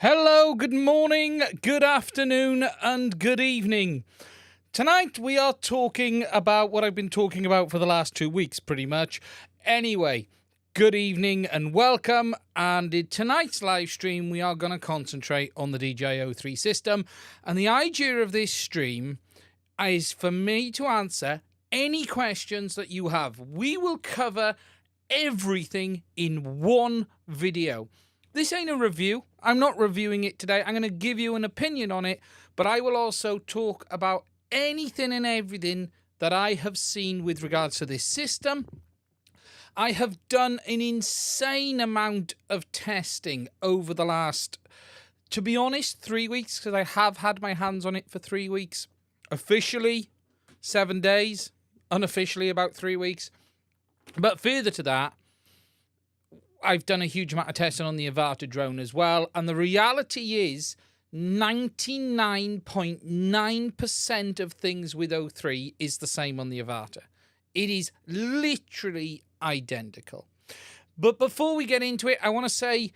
Hello, good morning, good afternoon, and good evening. Tonight we are talking about what I've been talking about for the last 2 weeks, pretty much. Anyway, good evening and welcome. And in tonight's live stream, we are going to concentrate on the DJI O3 system. And the idea of this stream is for me to answer any questions that you have. We will cover everything in one video. This ain't a review. I'm not reviewing it today. I'm going to give you an opinion on it, but I will also talk about anything and everything that I have seen with regards to this system. I have done an insane amount of testing over the last, to be honest, 3 weeks, because I have had my hands on it for 3 weeks. Officially, 7 days. Unofficially, about 3 weeks. But further to that, I've done a huge amount of testing on the Avata drone as well. And the reality is 99.9% of things with O3 is the same on the Avata. It is literally identical. But before we get into it, I want to say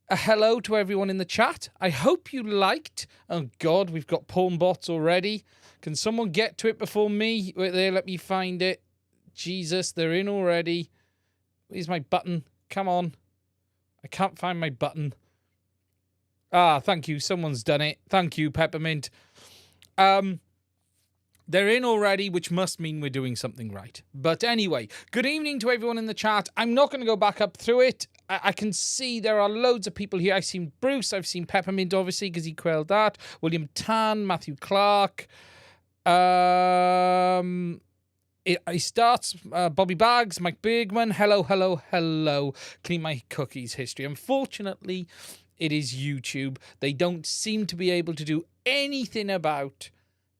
a hello to everyone in the chat. I hope you liked. Oh, God, we've got porn bots already. Can someone get to it before me? Wait there, let me find it. Jesus, they're in already. Where's my button? Come on. I can't find my button. Ah, thank you. Someone's done it. Thank you, Peppermint. They're in already, which must mean we're doing something right. But anyway, good evening to everyone in the chat. I'm not going to go back up through it. I can see there are loads of people here. I've seen Bruce. I've seen Peppermint, obviously, because he quelled that. William Tan, Matthew Clark. It starts, Bobby Bags, Mike Bergman, hello, clean my cookies history. Unfortunately, it is YouTube. They don't seem to be able to do anything about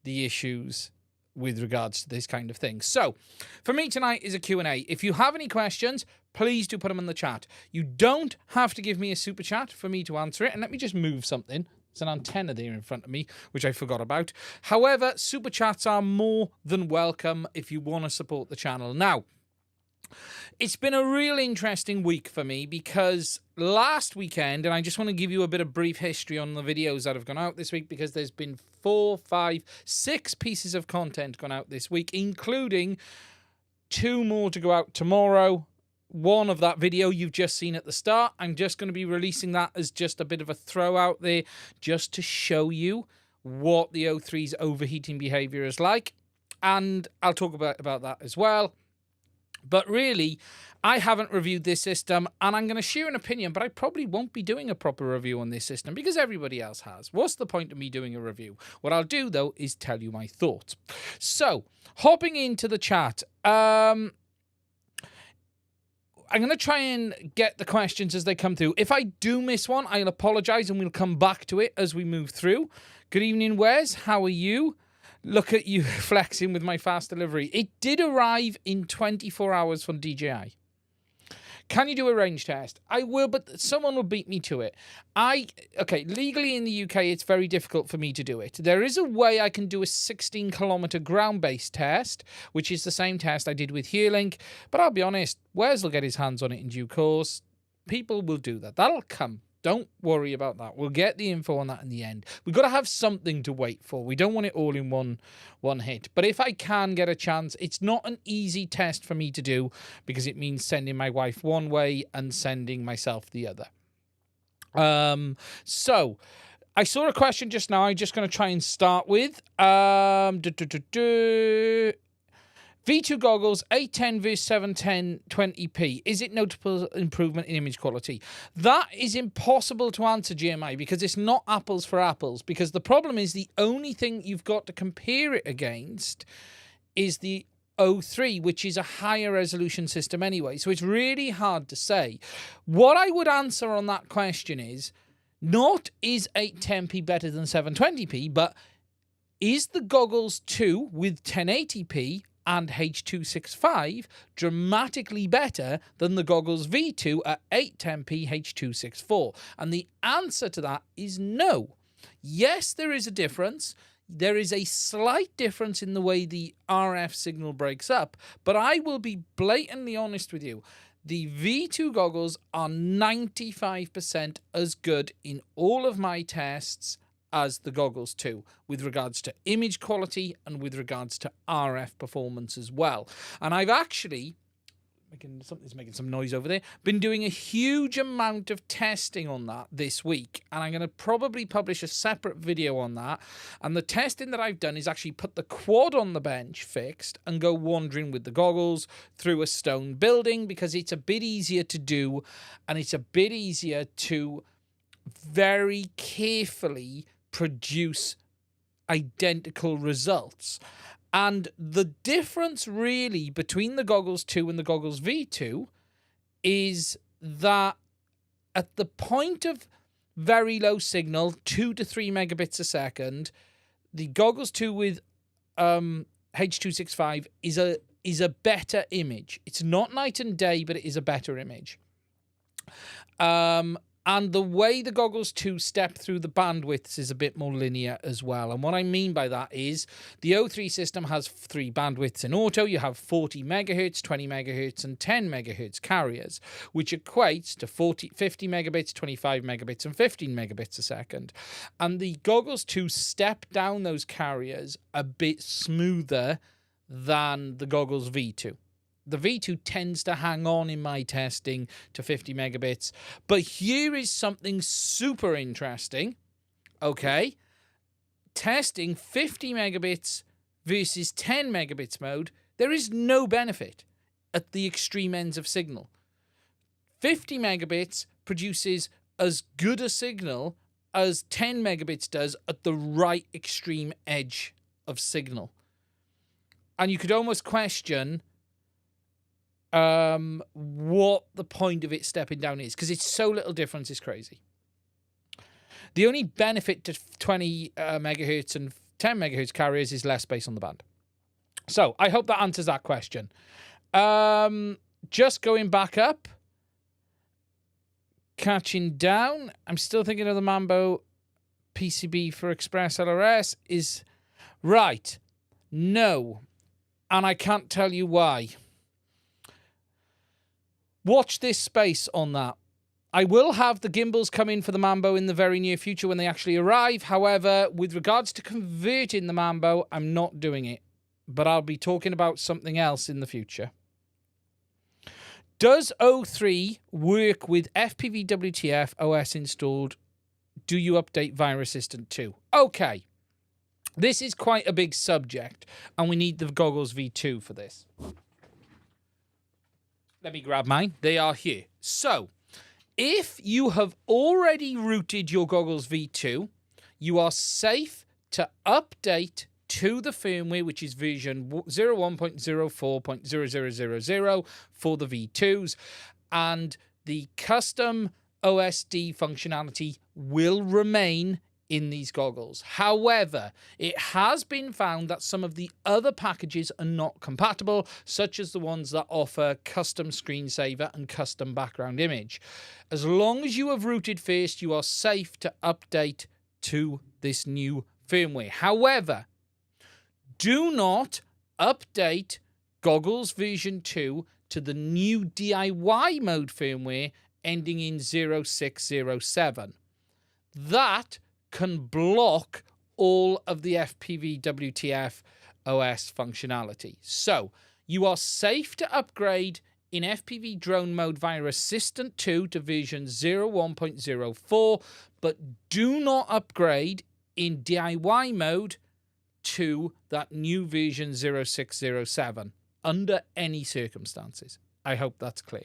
the issues with regards to this kind of thing. So, for me tonight is a Q&A. If you have any questions, please do put them in the chat. You don't have to give me a super chat for me to answer it. And let me just move something. There's an antenna there in front of me, which I forgot about. However, super chats are more than welcome if you want to support the channel. Now, it's been a real interesting week for me because last weekend, and I just want to give you a bit of brief history on the videos that have gone out this week because there's been 4, 5, 6 pieces of content gone out this week, including 2 more to go out tomorrow. One of that video you've just seen at the start. I'm just going to be releasing that as just a bit of a throw out there just to show you what the O3's overheating behavior is like. And I'll talk about that as well. But really, I haven't reviewed this system and I'm going to share an opinion, but I probably won't be doing a proper review on this system because everybody else has. What's the point of me doing a review? What I'll do, though, is tell you my thoughts. So, hopping into the chat, I'm going to try and get the questions as they come through. If I do miss one, I'll apologise and we'll come back to it as we move through. Good evening, Wes. How are you? Look at you flexing with my fast delivery. It did arrive in 24 hours from DJI. Can you do a range test? I will, but someone will beat me to it. Okay, legally in the UK, it's very difficult for me to do it. There is a way I can do a 16-kilometre ground-based test, which is the same test I did with Hearlink. But I'll be honest, Wes will get his hands on it in due course. People will do that. That'll come. Don't worry about that. We'll get the info on that in the end. We've got to have something to wait for. We don't want it all in one hit. But if I can get a chance, it's not an easy test for me to do because it means sending my wife one way and sending myself the other. So I saw a question just now. I'm just going to try and start with. V2 goggles, 810 vs 710 20p. Is it notable improvement in image quality? That is impossible to answer, GMI, because it's not apples for apples. Because the problem is the only thing you've got to compare it against is the O3, which is a higher resolution system anyway. So it's really hard to say. What I would answer on that question is, not is 810p better than 720p, but is the goggles 2 with 1080p and H.265 dramatically better than the goggles V2 at 810p H.264? And the answer to that is no. Yes, there is a difference. There is a slight difference in the way the RF signal breaks up, but I will be blatantly honest with you. The V2 goggles are 95% as good in all of my tests as the goggles 2, with regards to image quality and with regards to RF performance as well. And I've actually, something's making some noise over there, been doing a huge amount of testing on that this week, and I'm going to probably publish a separate video on that. And the testing that I've done is actually put the quad on the bench fixed and go wandering with the goggles through a stone building, because it's a bit easier to do, and it's a bit easier to very carefully produce identical results. And the difference really between the goggles 2 and the goggles V2 is that at the point of very low signal, 2 to 3 megabits a second, the goggles 2 with H.265 is a better image. It's not night and day, but it is a better image. And the way the goggles 2 step through the bandwidths is a bit more linear as well. And what I mean by that is the O3 system has 3 bandwidths in auto. You have 40 megahertz, 20 megahertz, and 10 megahertz carriers, which equates to 50 megabits, 25 megabits, and 15 megabits a second. And the goggles 2 step down those carriers a bit smoother than the goggles V2. The V2 tends to hang on in my testing to 50 megabits. But here is something super interesting. Okay. Testing 50 megabits versus 10 megabits mode, there is no benefit at the extreme ends of signal. 50 megabits produces as good a signal as 10 megabits does at the right extreme edge of signal. And you could almost question what the point of it stepping down is, because it's so little difference, it's crazy. The only benefit to 20 megahertz and 10 megahertz carriers is less space on the band. So I hope that answers that question. Just going back up, catching down, I'm still thinking of the Mambo PCB for Express LRS is right. No, and I can't tell you why. Watch this space on that. I will have the gimbals come in for the Mambo in the very near future when they actually arrive. However, with regards to converting the Mambo, I'm not doing it. But I'll be talking about something else in the future. Does O3 work with FPV WTF OS installed? Do you update Virus Assistant 2? Okay. This is quite a big subject, and we need the goggles V2 for this. Let me grab mine. They are here. So, if you have already routed your goggles V2, you are safe to update to the firmware, which is version 01.04.0000 for the V2s, and the custom OSD functionality will remain in these goggles. However, it has been found that some of the other packages are not compatible, such as the ones that offer custom screensaver and custom background image. As long as you have rooted first, you are safe to update to this new firmware. However, do not update goggles version 2 to the new DIY mode firmware ending in 0607. That can block all of the FPV WTF OS functionality. So you are safe to upgrade in FPV drone mode via Assistant 2 to version 01.04, but do not upgrade in DIY mode to that new version 0607 under any circumstances. I hope that's clear.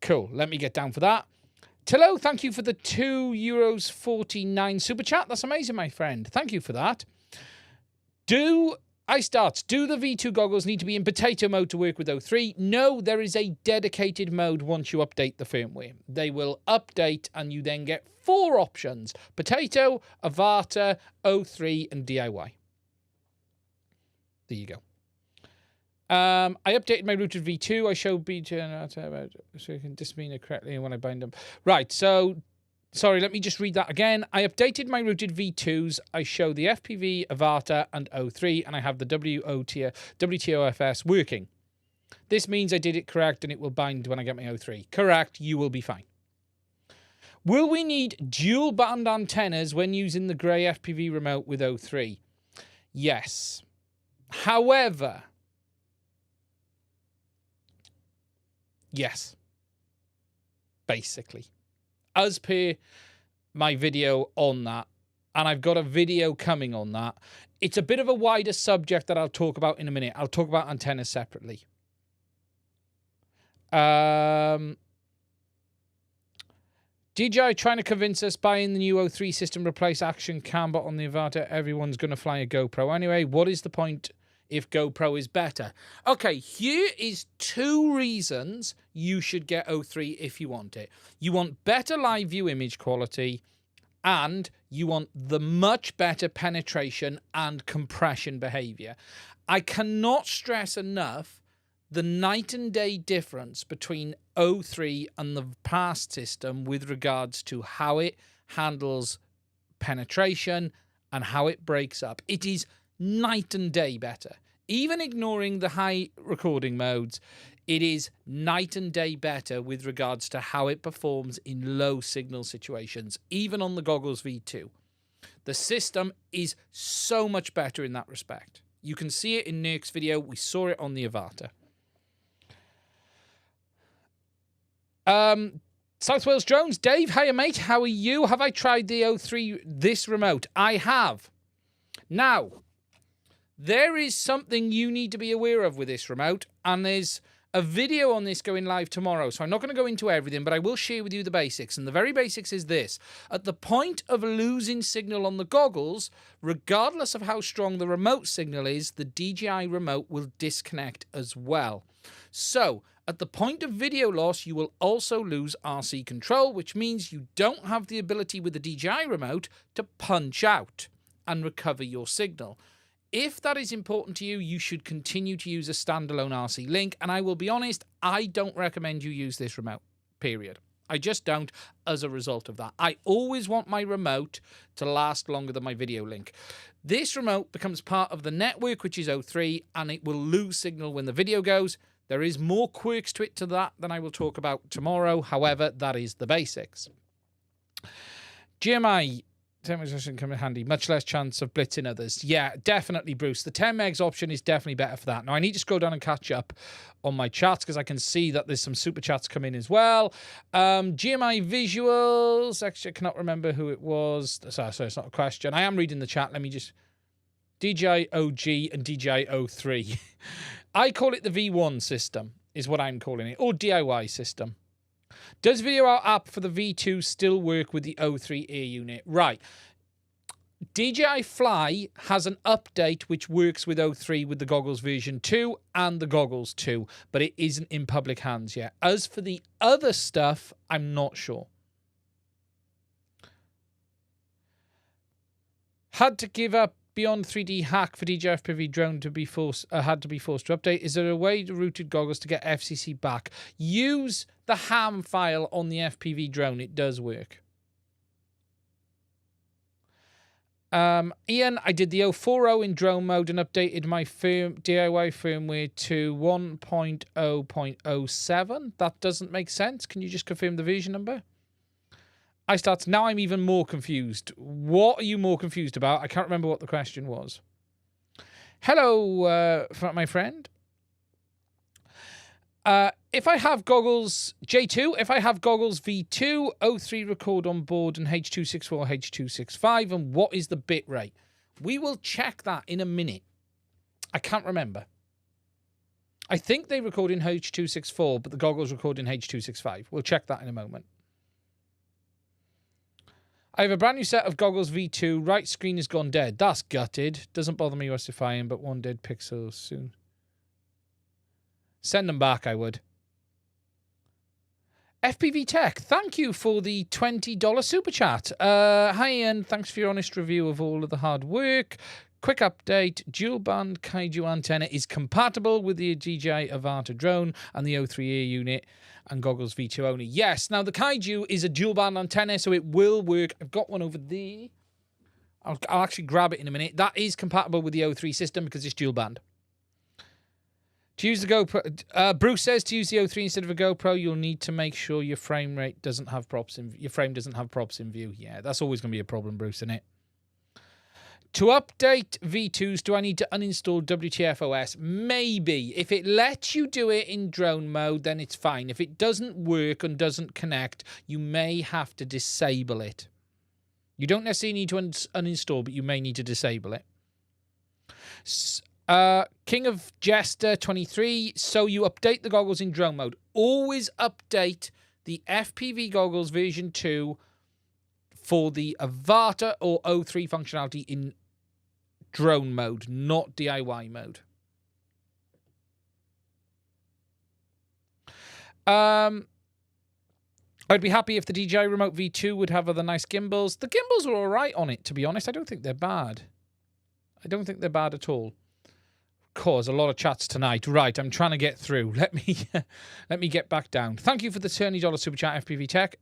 Cool. Let me get down for that. Tillo, thank you for the €2.49 super chat. That's amazing, my friend. Thank you for that. Do the V2 goggles need to be in potato mode to work with O3? No, there is a dedicated mode once you update the firmware. They will update and you then get 4 options: potato, Avata, O3, and DIY. There you go. I updated my routed V2. I showed beta so you can dismean it correctly when I bind them. Right, so Sorry, let me just read that again. I updated my routed V2s. I show the FPV, Avata, and O3, and I have the WTOFS working. This means I did it correct, and it will bind when I get my O3. Correct, you will be fine. Will we need dual band antennas when using the grey FPV remote with O3? Yes. However, yes. Basically. As per my video on that, and I've got a video coming on that, it's a bit of a wider subject that I'll talk about in a minute. I'll talk about antennas separately. DJI trying to convince us buying the new O3 system replace action cam, but on the Avata, everyone's going to fly a GoPro anyway. What is the point if GoPro is better? Okay, here is 2 reasons you should get O3 if you want it. You want better live view image quality, and you want the much better penetration and compression behavior. I cannot stress enough the night and day difference between O3 and the past system with regards to how it handles penetration and how it breaks up. It is night and day better. Even ignoring the high recording modes, it is night and day better with regards to how it performs in low signal situations, even on the Goggles V2. The system is so much better in that respect. You can see it in Nirk's video. We saw it on the Avata. South Wales Drones, Dave, hiya mate, how are you? Have I tried the O3, this remote? I have. Now, there is something you need to be aware of with this remote, and there's a video on this going live tomorrow, so I'm not going to go into everything, but I will share with you the basics, and the very basics is this. At the point of losing signal on the goggles, regardless of how strong the remote signal is, the DJI remote will disconnect as well. So, at the point of video loss, you will also lose RC control, which means you don't have the ability with the DJI remote to punch out and recover your signal. If that is important to you, you should continue to use a standalone RC link. And I will be honest, I don't recommend you use this remote, period. I just don't as a result of that. I always want my remote to last longer than my video link. This remote becomes part of the network, which is O3, and it will lose signal when the video goes. There is more quirks to it to that than I will talk about tomorrow. However, that is the basics. GMI, 10 megs option come in handy. Much less chance of blitzing others. Yeah, definitely, Bruce. The 10 megs option is definitely better for that. Now, I need to scroll down and catch up on my chats because I can see that there's some super chats come in as well. GMI visuals. Actually, I cannot remember who it was. Sorry, it's not a question. I am reading the chat. Let me just... DJI OG and DJI O3. I call it the V1 system, is what I'm calling it, or DIY system. Does Video Out app for the V2 still work with the O3 air unit? Right. DJI Fly has an update which works with O3 with the Goggles version 2 and the Goggles 2, but it isn't in public hands yet. As for the other stuff, I'm not sure. Had to give up Beyond 3D hack for DJI FPV drone to be had to be forced to update. Is there a way to routed goggles to get FCC back? Use the ham file on the FPV drone. It does work. Ian, I did the 040 in drone mode and updated my DIY firmware to 1.0.07. That doesn't make sense. Can you just confirm the version number? Now I'm even more confused. What are you more confused about? I can't remember what the question was. Hello, my friend. If I have goggles J2, if I have goggles V2, O3 record on board and H.264, H.265, and what is the bit rate? We will check that in a minute. I can't remember. I think they record in H.264, but the goggles record in H.265. We'll check that in a moment. I have a brand new set of goggles V2. Right screen has gone dead. That's gutted. Doesn't bother me justifying, but one dead pixel soon. Send them back, I would. FPV Tech, thank you for the $20 super chat. Hi, Ian. Thanks for your honest review of all of the hard work. Quick update, dual band kaiju antenna is compatible with the DJI Avata drone and the O3 Air unit and goggles V2 only. Yes, now the kaiju is a dual band antenna, so it will work. I've got one over there. I'll actually grab it in a minute. That is compatible with the O3 system because it's dual band. To use the GoPro, Bruce says to use the O3 instead of a GoPro, you'll need to make sure your frame rate doesn't have props in your frame doesn't have props in view. Yeah, that's always going to be a problem, Bruce, isn't it? To update V2s, do I need to uninstall WTFOS? Maybe. If it lets you do it in drone mode, then it's fine. If it doesn't work and doesn't connect, you may have to disable it. You don't necessarily need to uninstall, but you may need to disable it. King of Jester 23. So you update the goggles in drone mode. Always update the FPV goggles version 2 for the Avata or O3 functionality in drone mode, not DIY mode. I'd be happy if the DJI Remote V2 would have other nice gimbals. The gimbals are all right on it, to be honest. I don't think they're bad. I don't think they're bad at all. Cause a lot of chats tonight. Right, I'm trying to get through. Let me get back down. Thank you for the $20 super chat, FPV Tech.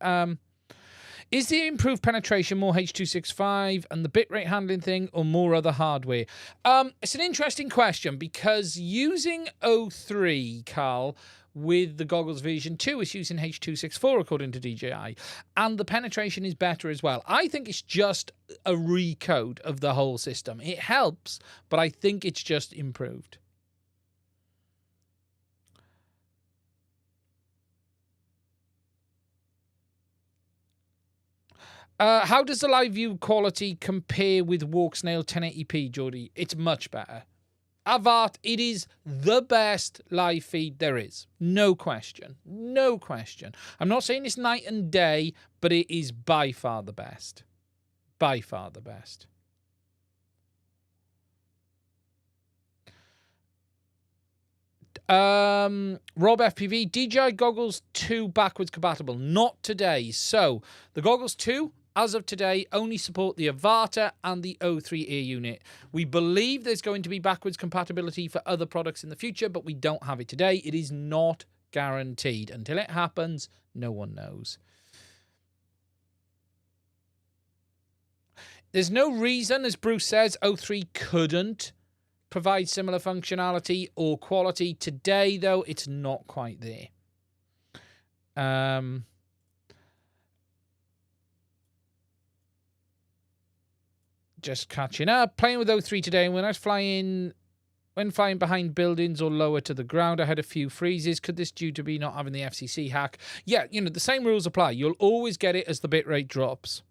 Is the improved penetration more H.265 and the bitrate handling thing, or more other hardware? It's an interesting question because using O3, Carl, with the goggles version 2 is using H.264 according to DJI, and the penetration is better as well. I think it's just a recode of the whole system. It helps, but I think it's just improved. How does the live view quality compare with Walksnail 1080p, Geordie? It's much better. Avart, it is the best live feed there is. No question. No question. I'm not saying it's night and day, but it is by far the best. By far the best. Rob FPV, DJI Goggles 2 backwards compatible. Not today. So, the Goggles 2, as of today, only support the Avata and the O3 Air unit. We believe there's going to be backwards compatibility for other products in the future, but we don't have it today. It is not guaranteed. Until it happens, no one knows. There's no reason, as Bruce says, O3 couldn't provide similar functionality or quality. Today, though, it's not quite there. Just catching up. Playing with O3 today, and when flying behind buildings or lower to the ground, I had a few freezes. Could this due to be not having the FCC hack? Yeah, you know, the same rules apply. You'll always get it as the bitrate drops.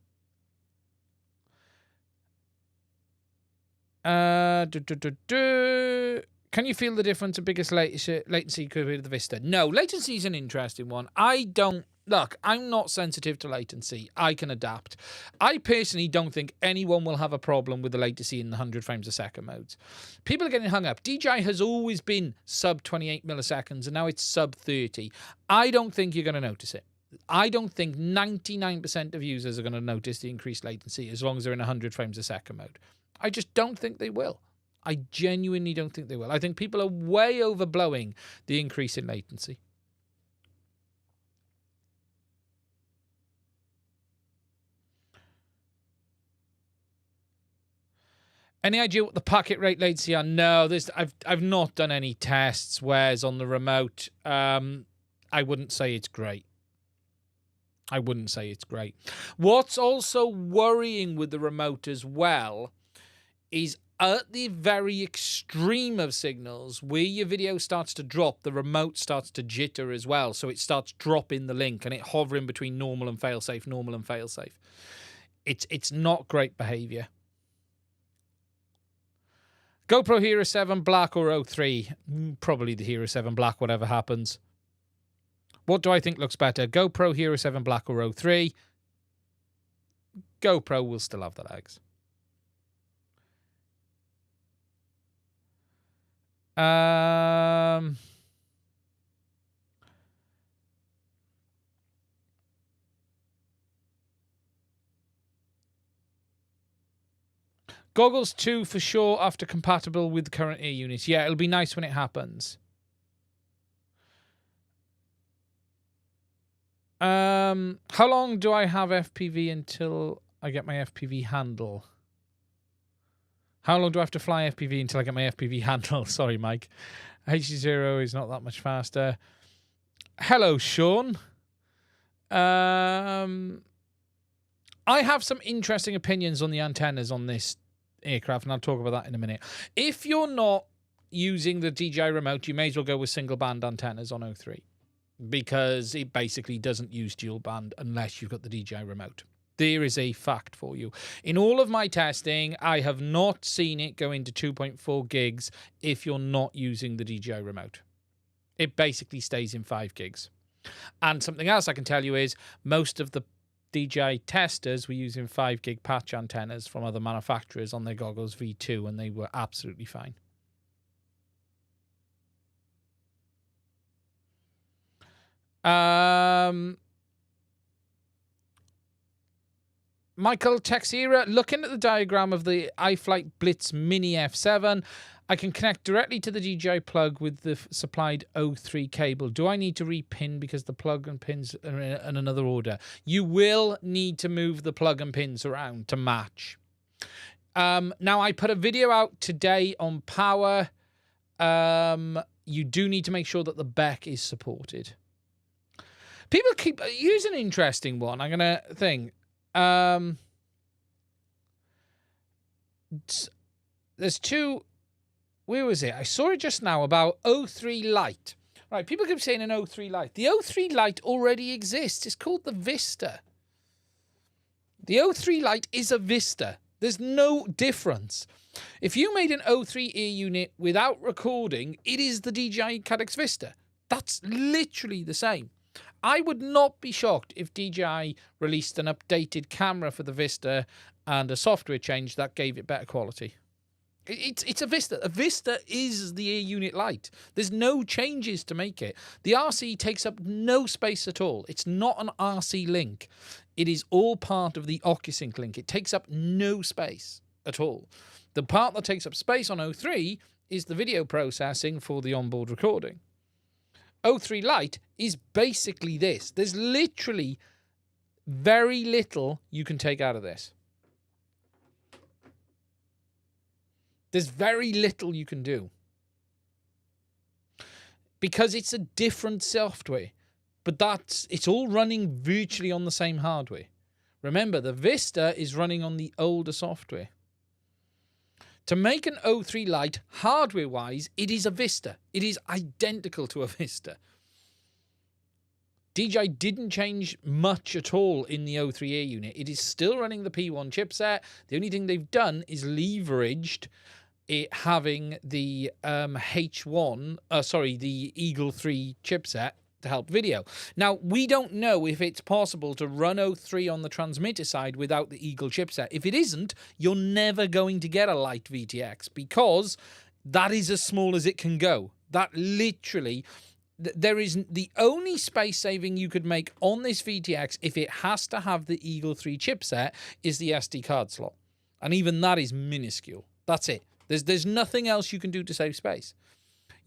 Can you feel the difference of biggest latency compared to the Vista? No, latency is an interesting one. Look, I'm not sensitive to latency. I can adapt. I personally don't think anyone will have a problem with the latency in the 100 frames a second modes. People are getting hung up. DJI has always been sub 28 milliseconds, and now it's sub 30. I don't think you're going to notice it. I don't think 99% of users are going to notice the increased latency as long as they're in 100 frames a second mode. I just don't think they will. I genuinely don't think they will. I think people are way overblowing the increase in latency. Any idea what the packet rate latency are? No, I've not done any tests. Whereas on the remote, I wouldn't say it's great. I wouldn't say it's great. What's also worrying with the remote as well is at the very extreme of signals, where your video starts to drop, the remote starts to jitter as well. So it starts dropping the link and it hovering between normal and failsafe, normal and failsafe. It's not great behavior. GoPro Hero 7 Black or O3? Probably the Hero 7 Black, whatever happens. What do I think looks better? GoPro Hero 7 Black or O3? GoPro will still have the legs. Goggles 2 for sure after compatible with current ear units. Yeah, it'll be nice when it happens. How long do I have FPV until I get my FPV handle? How long do I have to fly FPV until I get my FPV handle? Sorry, Mike. HD0 is not that much faster. Hello, Sean. I have some interesting opinions on the antennas on this aircraft, and I'll talk about that in a minute. If you're not using the DJI remote, you may as well go with single band antennas on O3, because it basically doesn't use dual band unless you've got the DJI remote. There is a fact for you. In all of my testing, I have not seen it go into 2.4 gigs if you're not using the DJI remote. It basically stays in 5 gigs. And something else I can tell you is most of the DJI testers were using 5 gig patch antennas from other manufacturers on their goggles V2, and they were absolutely fine. Michael Texera, looking at the diagram of the iFlight Blitz Mini F7, I can connect directly to the DJI plug with the supplied O3 cable. Do I need to repin because the plug and pins are in another order? You will need to move the plug and pins around to match. Now, I put a video out today on power. You do need to make sure that the BEC is supported. People keep... Here's an interesting one. I'm going to think... there's two, where was it? I saw it just now about O3 Lite. Right, people keep saying an O3 Lite. The O3 Lite already exists. It's called the Vista. The O3 Lite is a Vista. There's no difference. If you made an O3 ear unit without recording, it is the DJI Cadex Vista. That's literally the same. I would not be shocked if DJI released an updated camera for the Vista and a software change that gave it better quality. It's a Vista. A Vista is the Air Unit Lite. There's no changes to make it. The RC takes up no space at all. It's not an RC link. It is all part of the OcuSync link. It takes up no space at all. The part that takes up space on O3 is the video processing for the onboard recording. O3 Lite is basically this. There's literally very little you can take out of this. There's very little you can do. Because it's a different software. But it's all running virtually on the same hardware. Remember, the Vista is running on the older software. To make an O3 Lite, hardware-wise, it is a Vista. It is identical to a Vista. DJI didn't change much at all in the O3 Air unit. It is still running the P1 chipset. The only thing they've done is leveraged it having the the Eagle 3 chipset to help video. Now, we don't know if it's possible to run O3 on the transmitter side without the Eagle chipset. If it isn't, you're never going to get a light VTX because that is as small as it can go. That literally, there is the only space saving you could make on this VTX if it has to have the Eagle 3 chipset is the SD card slot. And even that is minuscule. That's it. There's nothing else you can do to save space.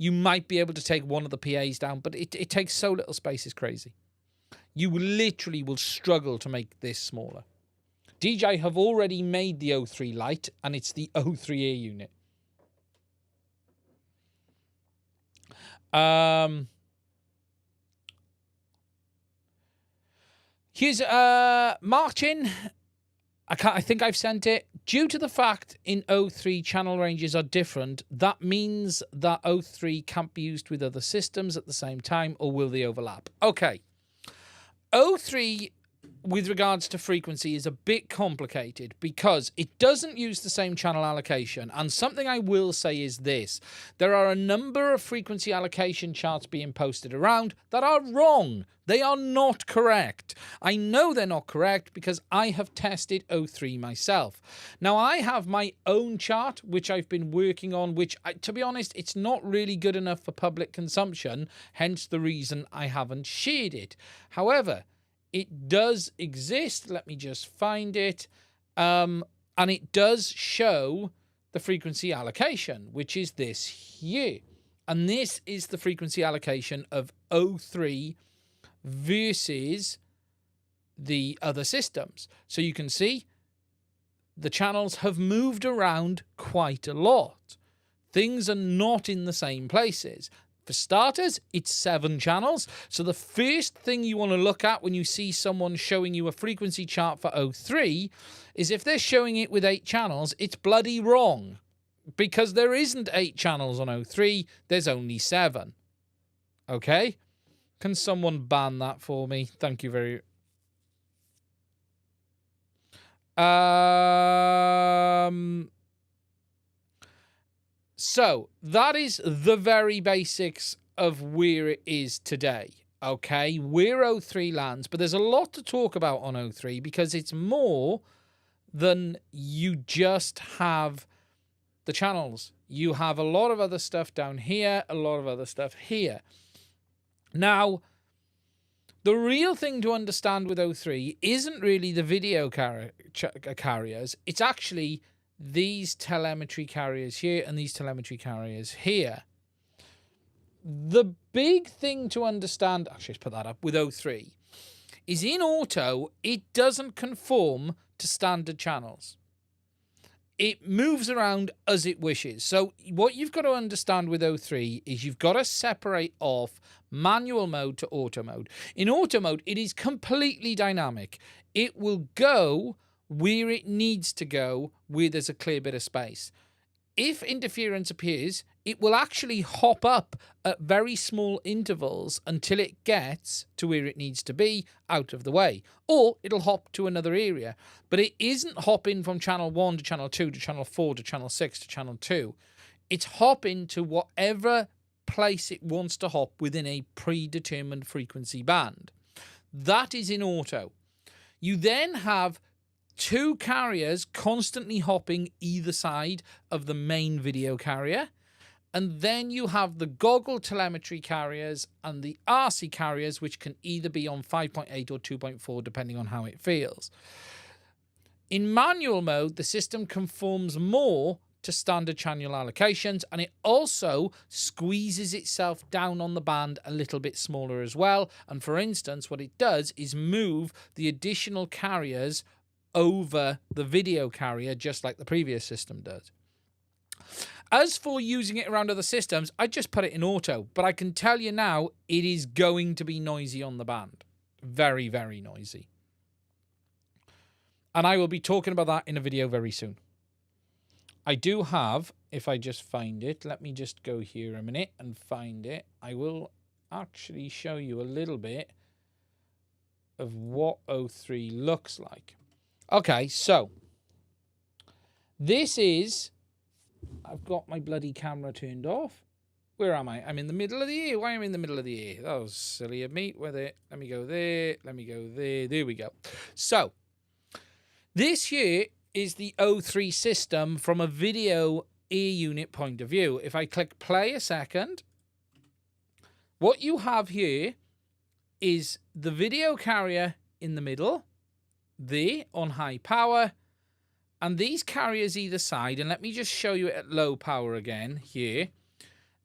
You might be able to take one of the PAs down, but it takes so little space, it's crazy. You literally will struggle to make this smaller. DJI have already made the O3 Lite, and it's the O3 Air unit. Here's Martin. I think I've sent it. Due to the fact in O3 channel ranges are different, that means that O3 can't be used with other systems at the same time, or will they overlap? Okay. O3, with regards to frequency, is a bit complicated because it doesn't use the same channel allocation. And something I will say is this. There are a number of frequency allocation charts being posted around that are wrong. They are not correct. I know they're not correct because I have tested O3 myself. Now, I have my own chart, which I've been working on, which, to be honest, it's not really good enough for public consumption, hence the reason I haven't shared it. However, it does exist. Let me just find it. And it does show the frequency allocation, which is this here. And this is the frequency allocation of O3 versus the other systems. So you can see the channels have moved around quite a lot. Things are not in the same places. For starters, it's 7 channels. So the first thing you want to look at when you see someone showing you a frequency chart for O3 is if they're showing it with 8 channels, it's bloody wrong. Because there isn't 8 channels on O3, there's only 7. Okay? Can someone ban that for me? Thank you very So that is the very basics of where it is today. Okay, where O3 lands, but there's a lot to talk about on O3 because it's more than you just have the channels. You have a lot of other stuff down here, a lot of other stuff here. Now, the real thing to understand with O3 isn't really the video carriers. It's actually these telemetry carriers here and these telemetry carriers here. The big thing to understand, actually let's put that up, with O3 is in auto, it doesn't conform to standard channels. It moves around as it wishes. So what you've got to understand with O3 is you've got to separate off manual mode to auto mode. In auto mode, it is completely dynamic. It will go where it needs to go, where there's a clear bit of space. If interference appears, it will actually hop up at very small intervals until it gets to where it needs to be out of the way. Or it'll hop to another area. But it isn't hopping from channel 1 to channel 2 to channel 4 to channel 6 to channel 2. It's hopping to whatever place it wants to hop within a predetermined frequency band. That is in auto. You then have 2 carriers constantly hopping either side of the main video carrier. And then you have the goggle telemetry carriers and the RC carriers, which can either be on 5.8 or 2.4, depending on how it feels. In manual mode, the system conforms more to standard channel allocations, and it also squeezes itself down on the band a little bit smaller as well. And for instance, what it does is move the additional carriers over the video carrier, just like the previous system does. As for using it around other systems, I just put it in auto, but I can tell you now, it is going to be noisy on the band. Very, very noisy. And I will be talking about that in a video very soon. I do have, if I just find it, let me just go here a minute and find it. I will actually show you a little bit of what O3 looks like. Okay, so this is, I've got my bloody camera turned off. Where am I? I'm in the middle of the ear. Why am I in the middle of the ear? That was silly of me. Let me go there. Let me go there. There we go. So this here is the O3 system from a video ear unit point of view. If I click play a second, what you have here is the video carrier in the middle, there on high power, and these carriers either side, and let me just show you it at low power again here.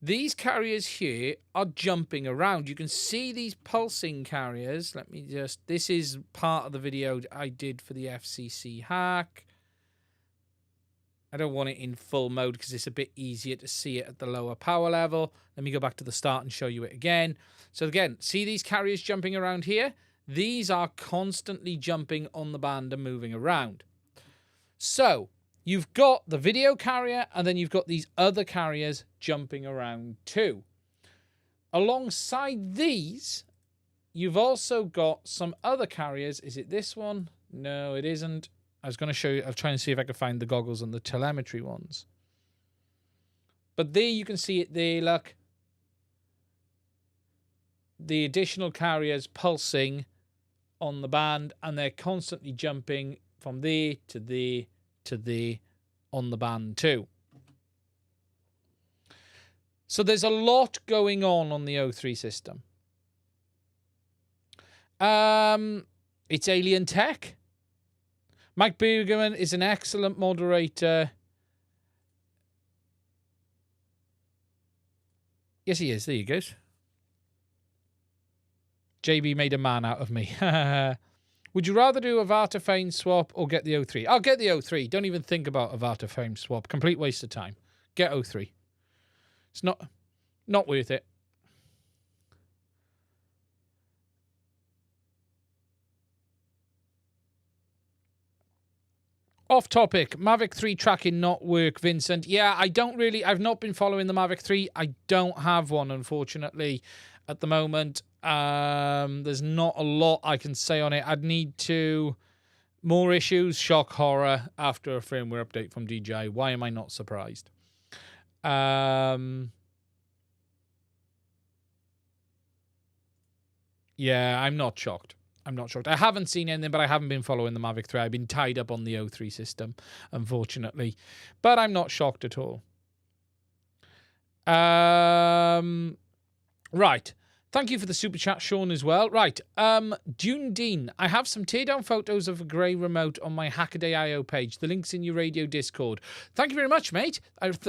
These carriers here are jumping around. You can see these pulsing carriers. Let me just, this is part of the video I did for the FCC hack. I don't want it in full mode because it's a bit easier to see it at the lower power level. Let me go back to the start and show you it again. So again, see these carriers jumping around here? These are constantly jumping on the band and moving around. So you've got the video carrier and then you've got these other carriers jumping around too. Alongside these, you've also got some other carriers. Is it this one? No, it isn't. I was going to show you, I'll try and see if I can find the goggles and the telemetry ones. But there you can see it there, look. The additional carriers pulsing on the band, and they're constantly jumping from there to there to there on the band too. So there's a lot going on the O3 system. It's alien tech, Mike Bergman is an excellent moderator. Yes, he is. There you go. JB made a man out of me. Would you rather do a Vata frame swap or get the O3? I'll get the O3. Don't even think about a Vata frame swap. Complete waste of time. Get O3. It's not worth it. Off topic, Mavic 3 tracking not work, Vincent. Yeah, I've not been following the Mavic 3. I don't have one, unfortunately, at the moment. There's not a lot I can say on it. I'd need to... More issues, shock, horror, after a firmware update from DJI. Why am I not surprised? Yeah, I'm not shocked. I'm not shocked. I haven't seen anything, but I haven't been following the Mavic 3. I've been tied up on the O3 system, unfortunately. But I'm not shocked at all. Right. Thank you for the super chat, Sean, as well. Right. Dune Dean, I have some teardown photos of a grey remote on my Hackaday IO page. The link's in your radio Discord. Thank you very much, mate.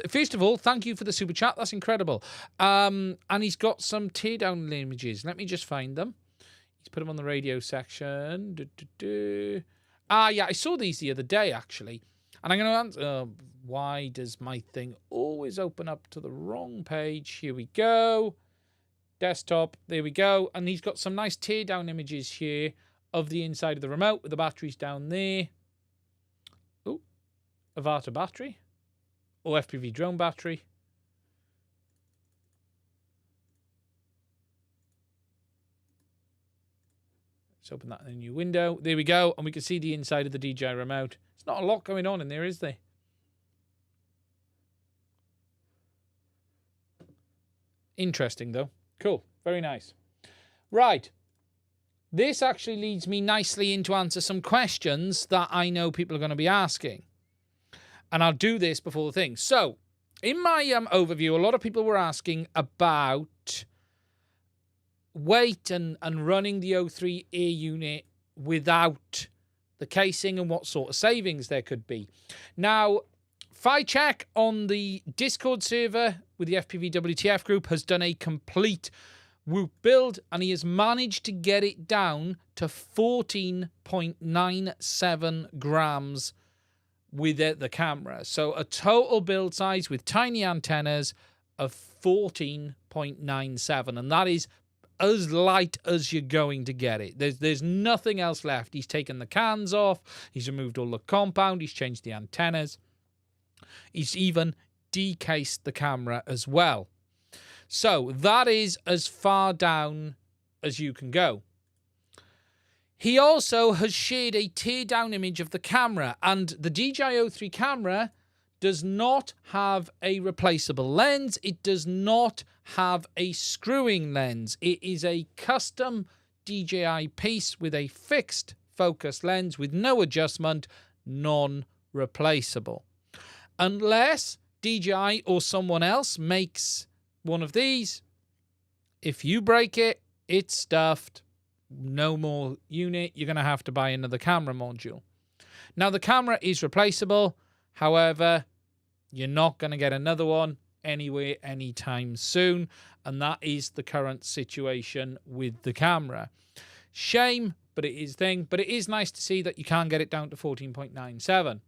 First of all, thank you for the super chat. That's incredible. And he's got some teardown images. Let me just find them. He's put them on the radio section. Yeah, I saw these the other day, actually. And I'm going to answer... why does my thing always open up to the wrong page? Here we go. Desktop. There we go. And he's got some nice teardown images here of the inside of the remote with the batteries down there. Oh, Avata battery. Or FPV drone battery. Let's open that in a new window. There we go. And we can see the inside of the DJI remote. There's not a lot going on in there, is there? Interesting, though. Cool. Very nice. Right. This actually leads me nicely in to answer some questions that I know people are going to be asking. And I'll do this before the thing. So, in my overview, a lot of people were asking about weight and running the O3 Air unit without the casing and what sort of savings there could be. Now, Check on the Discord server with the FPV WTF group has done a complete Whoop build, and he has managed to get it down to 14.97 grams with the camera. So a total build size with tiny antennas of 14.97, and that is as light as you're going to get it. There's nothing else left. He's taken the cans off. He's removed all the compound. He's changed the antennas. He's even decased the camera as well. So that is as far down as you can go. He also has shared a teardown image of the camera, and the DJI O3 camera does not have a replaceable lens. It does not have a screwing lens. It is a custom DJI piece with a fixed focus lens with no adjustment, non-replaceable. Unless DJI or someone else makes one of these, if you break it, it's stuffed. No more unit. You're going to have to buy another camera module. Now, the camera is replaceable. However, you're not going to get another one anywhere anytime soon. And that is the current situation with the camera. Shame, but it is thing. But it is nice to see that you can get it down to 14.97.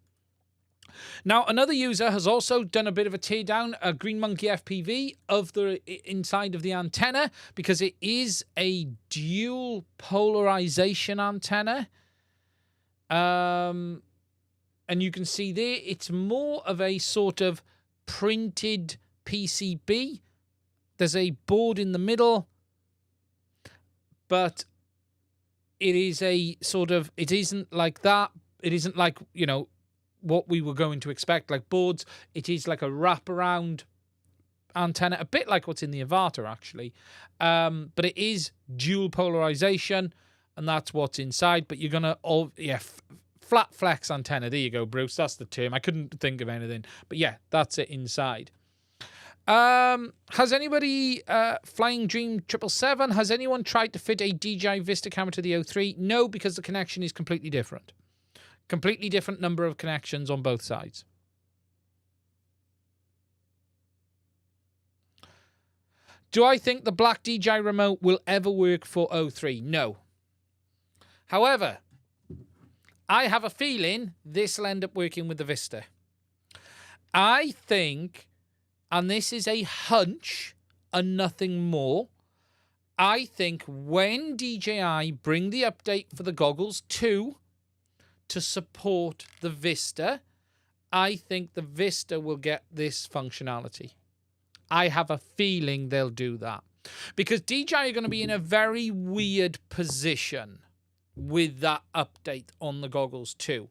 Now, another user has also done a bit of a teardown, a Green Monkey FPV, of the inside of the antenna, because it is a dual polarization antenna. And you can see there, it's more of a sort of printed PCB. There's a board in the middle, but it is a sort of, it isn't like that. It isn't like, you know, what we were going to expect, like boards. It is like a wraparound antenna, a bit like what's in the Avata, actually. But it is dual polarization, and that's what's inside. But you're going to, flat flex antenna. There you go, Bruce. That's the term. I couldn't think of anything. But yeah, that's it inside. Has anybody, Flying Dream 777, has anyone tried to fit a DJI Vista camera to the O3? No, because the connection is completely different. Completely different number of connections on both sides. Do I think the black DJI remote will ever work for O3? No. However, I have a feeling this will end up working with the Vista. I think, and this is a hunch and nothing more, I think when DJI bring the update for the goggles 2 to support the Vista, I think the Vista will get this functionality. I have a feeling they'll do that. Because DJI are going to be in a very weird position with that update on the goggles too.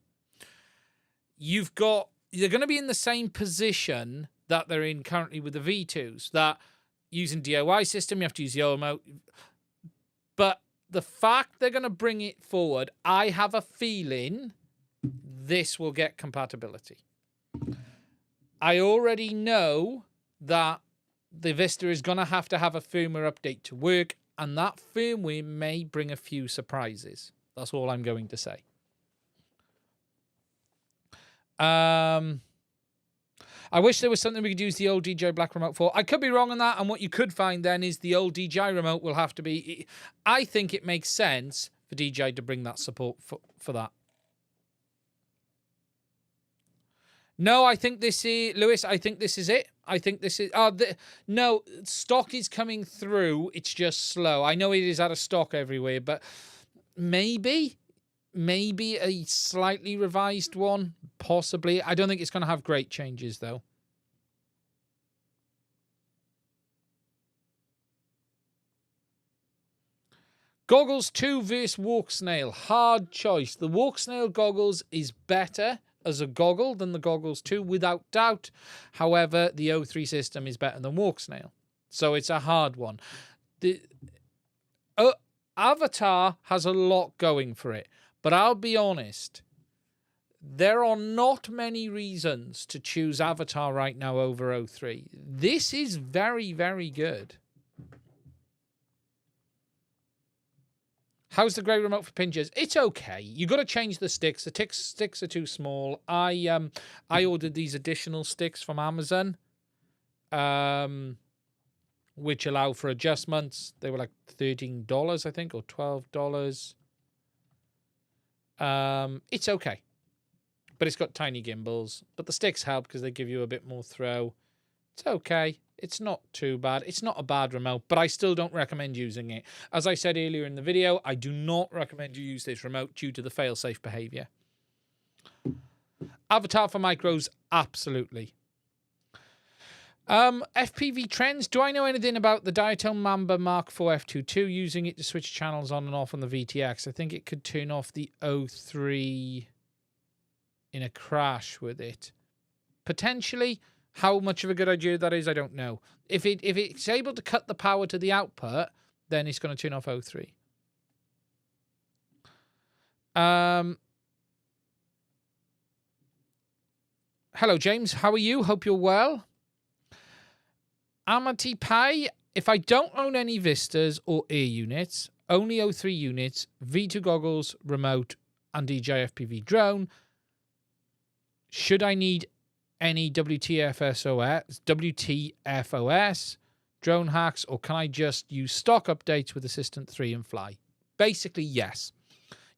They're going to be in the same position that they're in currently with the V2s, that using DIY system, you have to use the OMO. But the fact they're going to bring it forward, I have a feeling this will get compatibility. I already know that the Vista is going to have a firmware update to work, and that firmware may bring a few surprises. That's all I'm going to say. I wish there was something we could use the old DJI Black remote for. I could be wrong on that, and what you could find then is the old DJI remote will have to be... I think it makes sense for DJI to bring that support for that. No, I think this is... Lewis, I think this is it. I think this is... no, stock is coming through. It's just slow. I know it is out of stock everywhere, but maybe a slightly revised one, possibly. I don't think it's going to have great changes, though. Goggles 2 versus Walk Snail. Hard choice. The Walk Snail goggles is better as a goggle than the Goggles 2, without doubt. However, the O3 system is better than Walk Snail. So it's a hard one. The Avatar has a lot going for it. But I'll be honest, there are not many reasons to choose Avatar right now over O3. This is very, very good. How's the grey remote for pinchers? It's okay. You got to change the sticks. The sticks are too small. I ordered these additional sticks from Amazon, which allow for adjustments. They were like $13, I think, or $12. It's okay, but it's got tiny gimbals. But the sticks help because they give you a bit more throw. It's okay. It's not too bad. It's not a bad remote, but I still don't recommend using it. As I said earlier in the video, I do not recommend you use this remote due to the fail-safe behavior. Avatar for micros, absolutely. FPV trends. Do I know anything about the Diatone Mamba Mark IV F22, using it to switch channels on and off on the VTX? I think it could turn off the O3 in a crash with it. Potentially. How much of a good idea that is, I don't know. If it's able to cut the power to the output, then it's going to turn off O3. Hello, James. How are you? Hope you're well. Amity Pi, if I don't own any Vistas or Air units, only O3 units, V2 goggles, remote, and DJI FPV drone, should I need any WTFOS, drone hacks, or can I just use stock updates with Assistant 3 and fly? Basically, yes.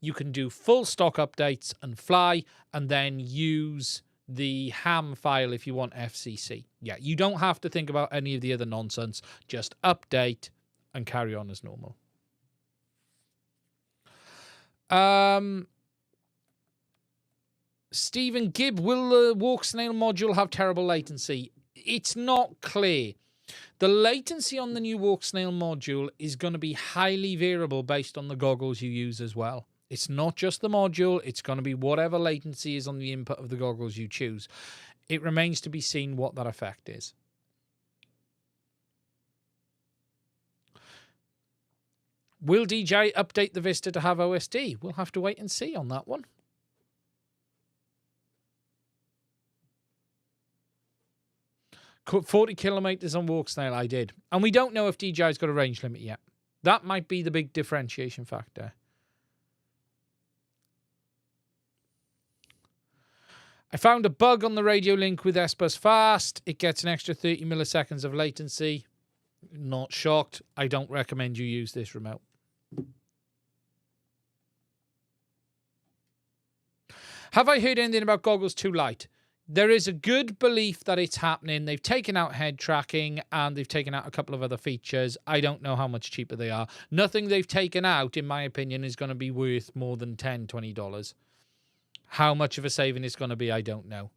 You can do full stock updates and fly, and then use the ham file if you want FCC. Yeah, you don't have to think about any of the other nonsense. Just update and carry on as normal. Stephen Gibb, will the Walk Snail module have terrible latency? It's not clear. The latency on the new Walk Snail module is going to be highly variable based on the goggles you use as well. It's not just the module. It's going to be whatever latency is on the input of the goggles you choose. It remains to be seen what that effect is. Will DJI update the Vista to have OSD? We'll have to wait and see on that one. 40 kilometers on Walk Snail, I did. And we don't know if DJI's got a range limit yet. That might be the big differentiation factor. I found a bug on the radio link with S-Bus Fast. It gets an extra 30 milliseconds of latency. Not shocked. I don't recommend you use this remote. Have I heard anything about goggles too light? There is a good belief that it's happening. They've taken out head tracking and they've taken out a couple of other features. I don't know how much cheaper they are. Nothing they've taken out, in my opinion, is going to be worth more than $10, $20. How much of a saving it's going to be, I don't know.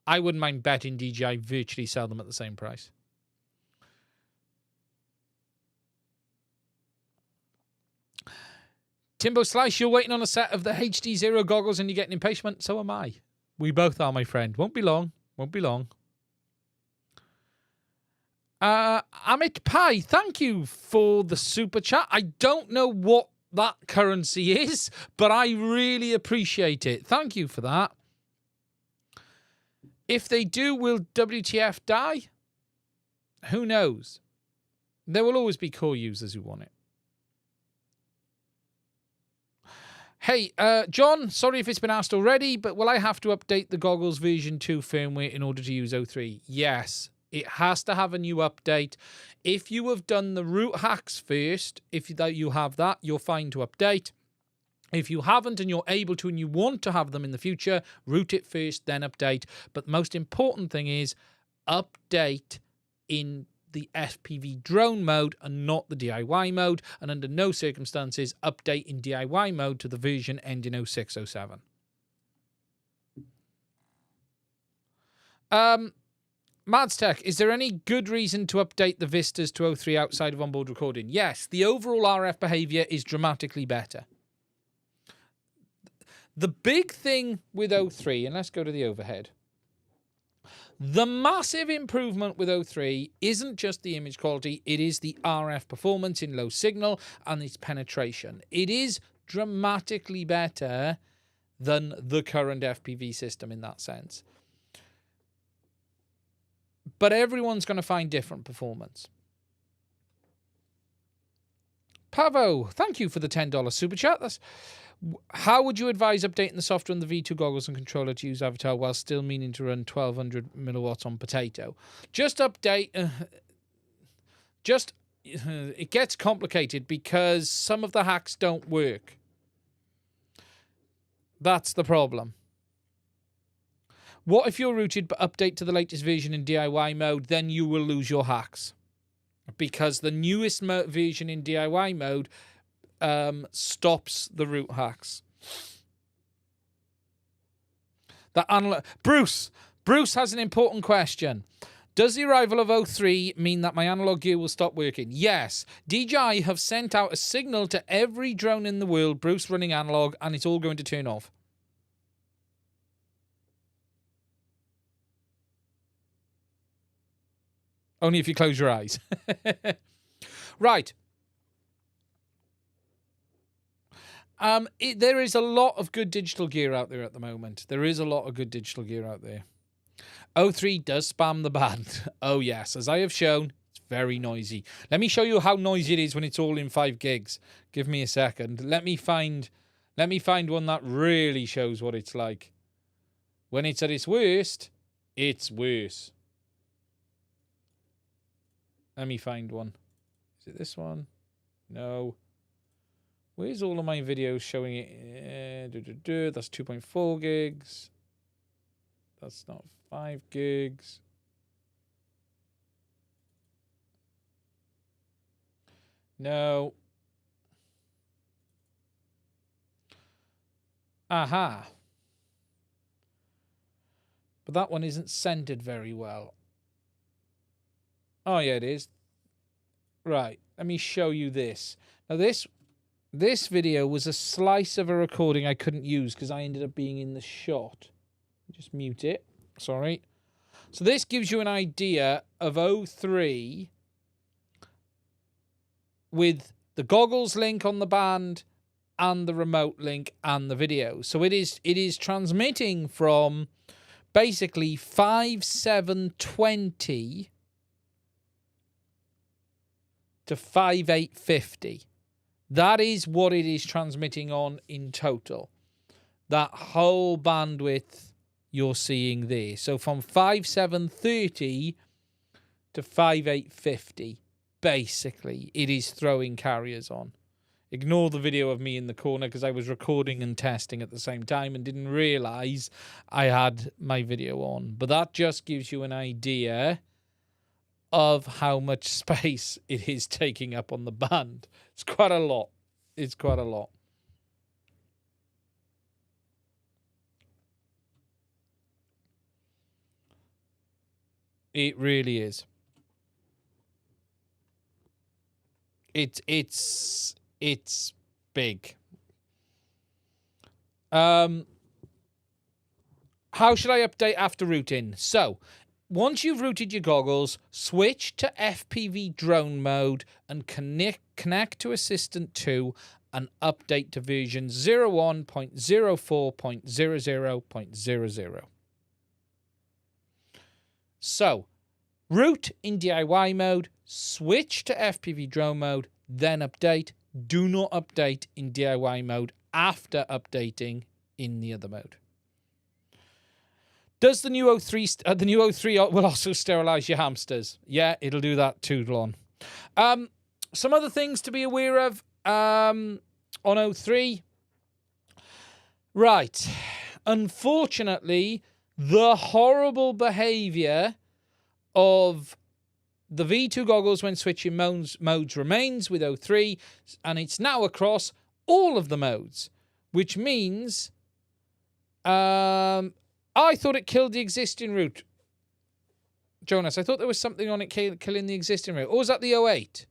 I wouldn't mind betting DJI virtually sell them at the same price. Timbo Slice, you're waiting on a set of the HD Zero goggles and you're getting impatient. So am I. We both are, my friend. Won't be long. Won't be long. Amit Pai, thank you for the super chat. I don't know what that currency is, but I really appreciate it. Thank you for that. If they do, will WTF die? Who knows? There will always be core users who want it. Hey, John, sorry if it's been asked already, but will I have to update the goggles version 2 firmware in order to use O3? Yes, it has to have a new update. If you have done the root hacks first, if you have that, you're fine to update. If you haven't and you're able to and you want to have them in the future, root it first, then update. But the most important thing is update in the FPV drone mode and not the DIY mode, and under no circumstances update in DIY mode to the version ending 0607. Madstech, is there any good reason to update the Vistas to O3 outside of onboard recording? Yes, the overall RF behavior is dramatically better. The big thing with O3, and let's go to the overhead. The massive improvement with O3 isn't just the image quality, it is the RF performance in low signal and its penetration. It is dramatically better than the current FPV system in that sense. But everyone's going to find different performance. Pavo, thank you for the $10 super chat. How would you advise updating the software on the V2 goggles and controller to use Avatar while still meaning to run 1200 milliwatts on Potato? Just update. It gets complicated because some of the hacks don't work. That's the problem. What if you're rooted but update to the latest version in DIY mode? Then you will lose your hacks. Because the newest version in DIY mode stops the root hacks. Bruce has an important question. Does the arrival of O3 mean that my analog gear will stop working? Yes. DJI have sent out a signal to every drone in the world, Bruce, running analog, and it's all going to turn off. Only if you close your eyes. Right. There is a lot of good digital gear out there at the moment. There is a lot of good digital gear out there. O3 does spam the band. Oh, yes. As I have shown, it's very noisy. Let me show you how noisy it is when it's all in 5 gigs. Give me a second. Let me find one that really shows what it's like. When it's at its worst, it's worse. Let me find one. Is it this one? No. Where's all of my videos showing it? That's 2.4 gigs. That's not 5 gigs. No. Aha. But that one isn't centered very well. Oh, yeah, it is. Right. Let me show you this. Now, this video was a slice of a recording I couldn't use because I ended up being in the shot. Just mute it. Sorry. So this gives you an idea of O3 with the goggles link on the band and the remote link and the video. So it is transmitting from basically 5720 to 5850. That is what it is transmitting on in total. That whole bandwidth you're seeing there. So from 5730 to 5850, basically, it is throwing carriers on. Ignore the video of me in the corner because I was recording and testing at the same time and didn't realize I had my video on. But that just gives you an idea of how much space it is taking up on the band. It's quite a lot. It's quite a lot. It really is. It's big. How should I update after routing? So, once you've routed your goggles, switch to FPV drone mode and connect to Assistant 2 and update to version 01.04.00.00. So, route in DIY mode, switch to FPV drone mode, then update. Do not update in DIY mode after updating in the other mode. Does the new O3 will also sterilize your hamsters? Yeah, it'll do that too, Lon. Some other things to be aware of on O3. Right. Unfortunately, the horrible behavior of the V2 goggles when switching modes remains with O3, and it's now across all of the modes, which means I thought it killed the existing route. Jonas, I thought there was something on it killing the existing route. Or was that the O8?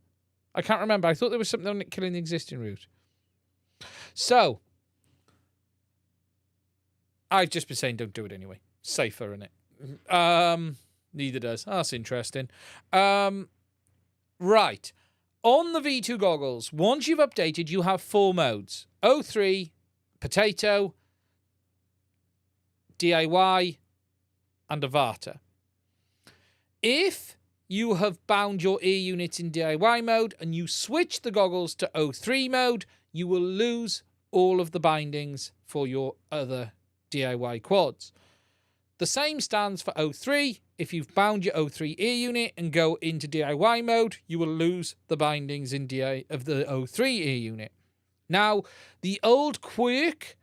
I can't remember. I thought there was something on it killing the existing route. So, I've just been saying don't do it anyway. Safer, innit? Neither does. That's interesting. Right. On the V2 goggles, once you've updated, you have 4 modes. O3, Potato, DIY, and Avata. If you have bound your ear units in DIY mode and you switch the goggles to O3 mode, you will lose all of the bindings for your other DIY quads. The same stands for O3. If you've bound your O3 ear unit and go into DIY mode, you will lose the bindings of the O3 ear unit. Now, the old quirk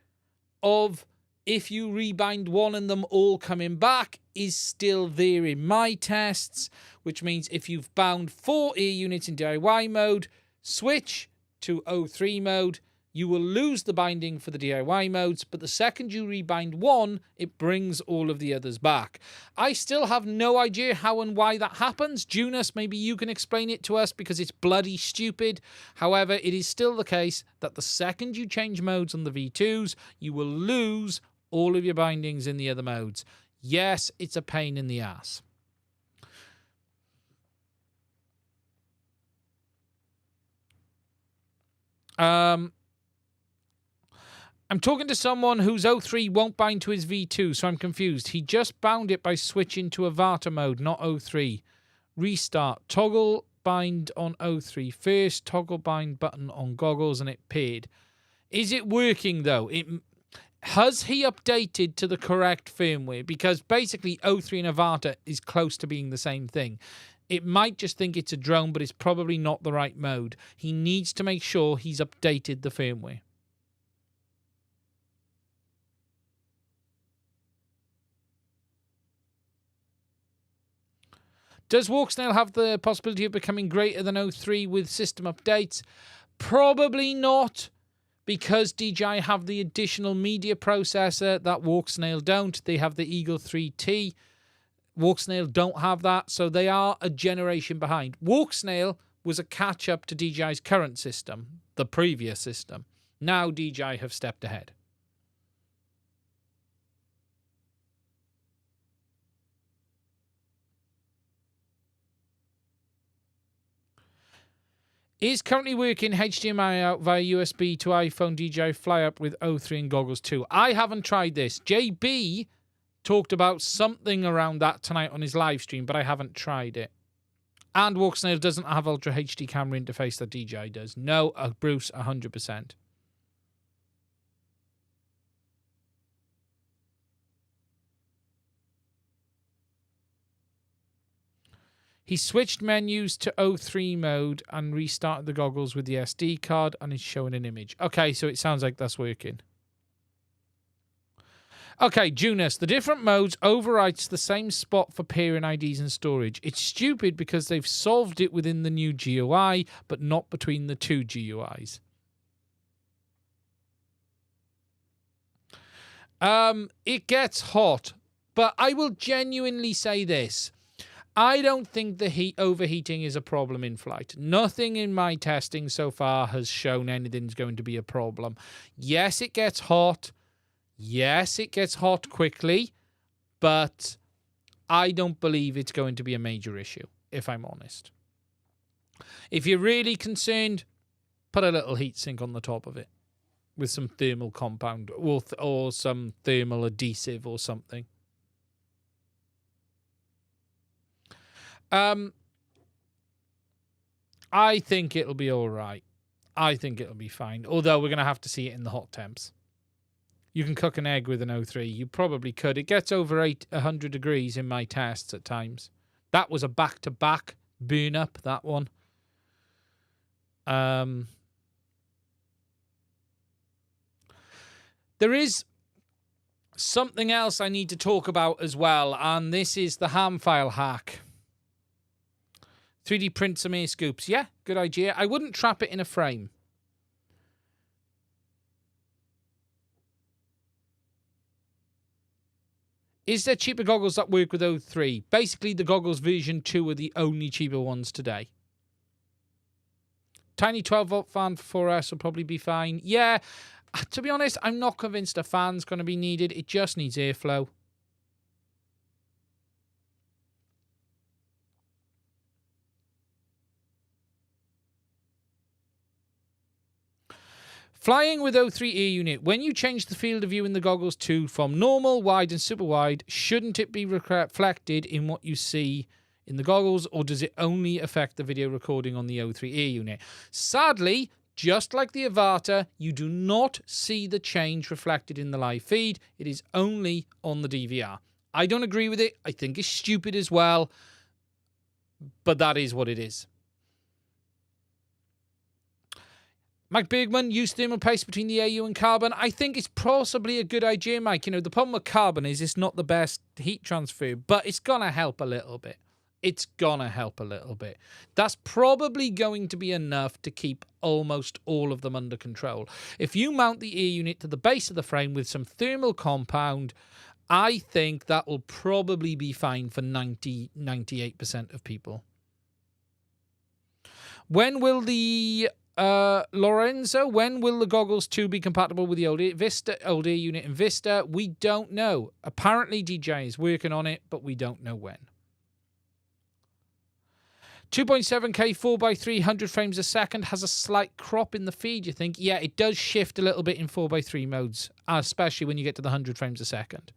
of if you rebind one and them all coming back is still there in my tests, which means if you've bound 4 ear units in DIY mode, switch to O3 mode, you will lose the binding for the DIY modes, but the second you rebind one, it brings all of the others back. I still have no idea how and why that happens. Junus, maybe you can explain it to us because it's bloody stupid. However, it is still the case that the second you change modes on the V2s, you will lose all of your bindings in the other modes. Yes, it's a pain in the ass. I'm talking to someone whose O3 won't bind to his V2, so I'm confused. He just bound it by switching to Avata mode, not O3. Restart. Toggle bind on O3 first. Toggle bind button on goggles, and it paired. Is it working, though? Has he updated to the correct firmware? Because basically O3 and Avata is close to being the same thing. It might just think it's a drone, but it's probably not the right mode. He needs to make sure he's updated the firmware. Does Walksnail have the possibility of becoming greater than O3 with system updates? Probably not, because DJI have the additional media processor that Walksnail don't. They have the Eagle 3T. Walksnail don't have that, so they are a generation behind. Walksnail was a catch-up to DJI's current system, the previous system. Now DJI have stepped ahead. Is currently working HDMI out via USB to iPhone DJI Fly Up with O3 and goggles too. I haven't tried this. JB talked about something around that tonight on his live stream, but I haven't tried it. And Walksnail doesn't have Ultra HD camera interface that DJI does. No, Bruce, 100%. He switched menus to O3 mode and restarted the goggles with the SD card and is showing an image. Okay, so it sounds like that's working. Okay, Junus, the different modes overwrites the same spot for pairing IDs and storage. It's stupid because they've solved it within the new GUI, but not between the two GUIs. It gets hot, but I will genuinely say this. I don't think the overheating is a problem in flight. Nothing in my testing so far has shown anything's going to be a problem. Yes, it gets hot. Yes, it gets hot quickly, but I don't believe it's going to be a major issue, if I'm honest. If you're really concerned, put a little heatsink on the top of it with some thermal compound or some thermal adhesive or something. I think it'll be all right. I think it'll be fine. Although we're going to have to see it in the hot temps. You can cook an egg with an O3. You probably could. It gets over 100 degrees in my tests at times. That was a back-to-back burn up, that one. There is something else I need to talk about as well, and this is the ham file hack. 3D print some air scoops. Yeah, good idea. I wouldn't trap it in a frame. Is there cheaper goggles that work with O3? Basically, the goggles version 2 are the only cheaper ones today. Tiny 12-volt fan for 4S will probably be fine. Yeah, to be honest, I'm not convinced a fan's going to be needed. It just needs airflow. Flying with O3 Air Unit. When you change the field of view in the goggles from normal, wide and super wide, shouldn't it be reflected in what you see in the goggles, or does it only affect the video recording on the O3 Air Unit? Sadly, just like the Avata, you do not see the change reflected in the live feed. It is only on the DVR. I don't agree with it. I think it's stupid as well, but that is what it is. Mike Bergman, use thermal paste between the AU and carbon. I think it's possibly a good idea, Mike. You know, the problem with carbon is it's not the best heat transfer, but it's going to help a little bit. It's going to help a little bit. That's probably going to be enough to keep almost all of them under control. If you mount the air unit to the base of the frame with some thermal compound, I think that will probably be fine for 98% of people. When will the... Lorenzo, when will the goggles 2 be compatible with the old Air unit in Vista? We don't know. Apparently DJI is working on it, but we don't know when. 2.7K 4x3 100 frames a second has a slight crop in the feed, you think? Yeah, it does shift a little bit in 4x3 modes, especially when you get to the 100 frames a second.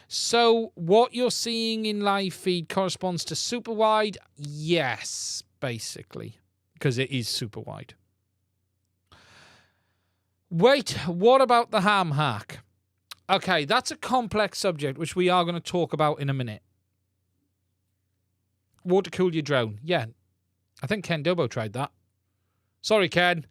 So what you're seeing in live feed corresponds to super wide? Yes, basically, because it is super wide. Wait, what about the ham hack? Okay, that's a complex subject, which we are going to talk about in a minute. Water cool your drone. Yeah, I think Ken Dobo tried that. Sorry, Ken.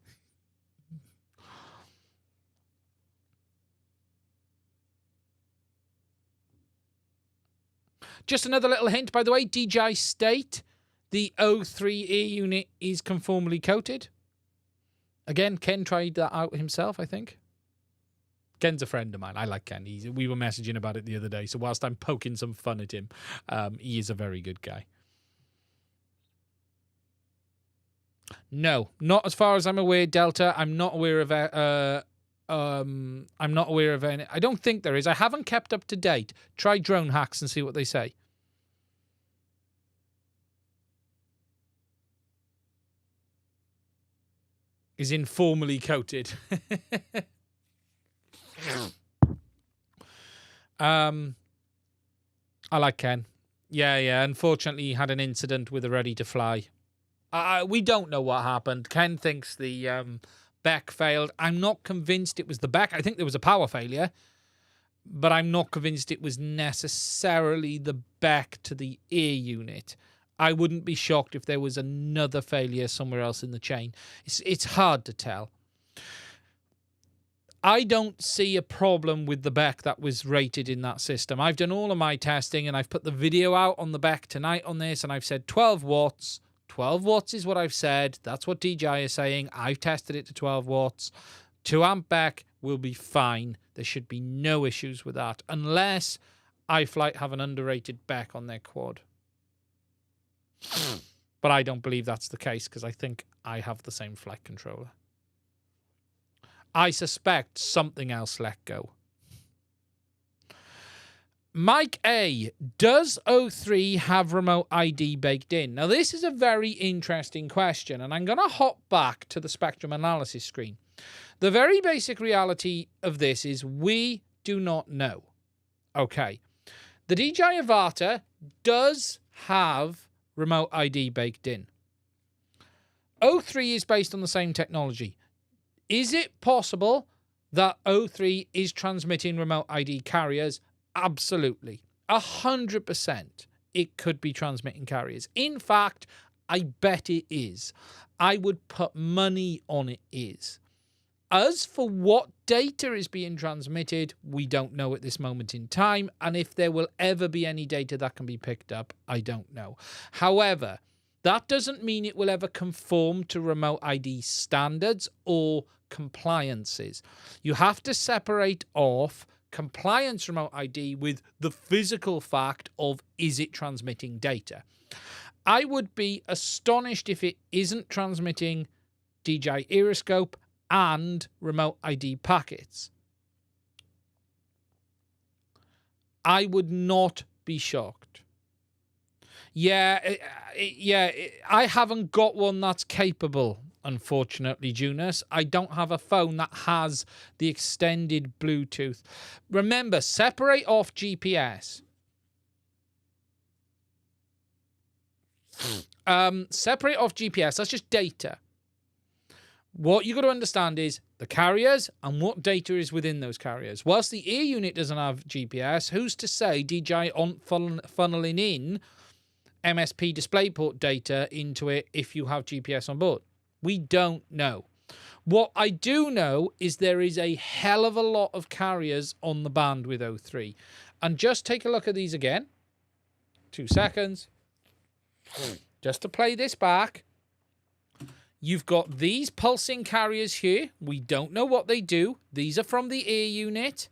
Just another little hint, by the way, DJI state the O3 Air unit is conformally coated. Again, Ken tried that out himself, I think. Ken's a friend of mine. I like Ken. We were messaging about it the other day, so whilst I'm poking some fun at him, he is a very good guy. No, not as far as I'm aware, Delta. I'm not aware of I'm not aware of any. I don't think there is. I haven't kept up to date. Try drone hacks and see what they say. Is informally coated. I like Ken. Yeah. Unfortunately, he had an incident with a ready to fly. We don't know what happened. Ken thinks the Beck failed. I'm not convinced it was the Beck. I think there was a power failure. but I'm not convinced it was necessarily the back to the ear unit. I wouldn't be shocked if there was another failure somewhere else in the chain. It's hard to tell. I don't see a problem with the back that was rated in that system. I've done all of my testing, and I've put the video out on the back tonight on this, and I've said 12 watts. 12 watts is what I've said. That's what DJI is saying. I've tested it to 12 watts. 2 amp back will be fine. There should be no issues with that, unless iFlight have an underrated back on their quad. But I don't believe that's the case, because I think I have the same flight controller. I suspect something else let go. Mike A, does O3 have remote ID baked in? Now, this is a very interesting question, and I'm going to hop back to the spectrum analysis screen. The very basic reality of this is we do not know. Okay. The DJI Avata does have remote ID baked in. O3 is based on the same technology. Is it possible that O3 is transmitting remote ID carriers? Absolutely. 100% it could be transmitting carriers. In fact, I bet it is. I would put money on it is. As for what data is being transmitted, we don't know at this moment in time. And if there will ever be any data that can be picked up, I don't know. However, that doesn't mean it will ever conform to remote ID standards or compliances. You have to separate off compliance remote ID with the physical fact of, is it transmitting data? I would be astonished if it isn't transmitting DJI Aeroscope and remote ID packets. I would not be shocked. I haven't got one that's capable, unfortunately, Junus. I don't have a phone that has the extended Bluetooth. Remember, separate off GPS. Separate off GPS. That's just data. What you got to understand is the carriers and what data is within those carriers. Whilst the ear unit doesn't have GPS, who's to say DJI aren't funneling in MSP DisplayPort data into it if you have GPS on board? We don't know. What I do know is there is a hell of a lot of carriers on the band with O3. And just take a look at these again. 2 seconds. Just to play this back. You've got these pulsing carriers here. We don't know what they do. These are from the ear unit.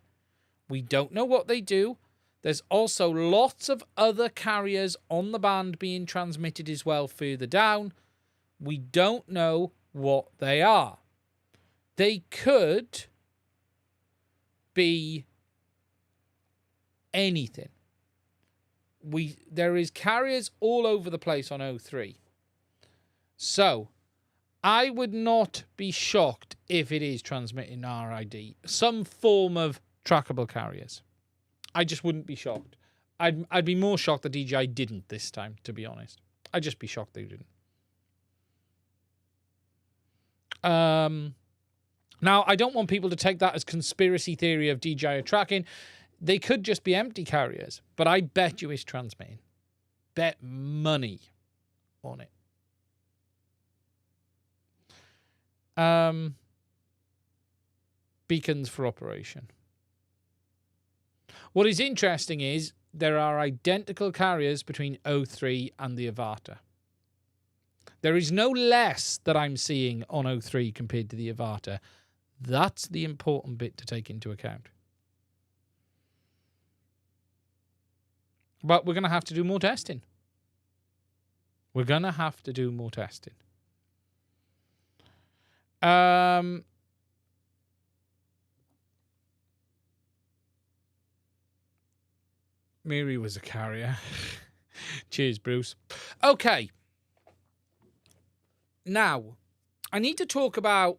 We don't know what they do. There's also lots of other carriers on the band being transmitted as well further down. We don't know what they are. They could be anything. There is carriers all over the place on O3. So I would not be shocked if it is transmitting RID, some form of trackable carriers. I just wouldn't be shocked. I'd be more shocked that DJI didn't this time, to be honest. I'd just be shocked they didn't. Now, I don't want people to take that as conspiracy theory of DJI tracking. They could just be empty carriers, but I bet you it's transmitting. Bet money on it. Beacons for operation. What is interesting is there are identical carriers between O3 and the Avata. There is no less that I'm seeing on O3 compared to the Avata. That's the important bit to take into account. But we're going to have to do more testing. We're going to have to do more testing. Miri was a carrier. Cheers, Bruce. Okay. Now, I need to talk about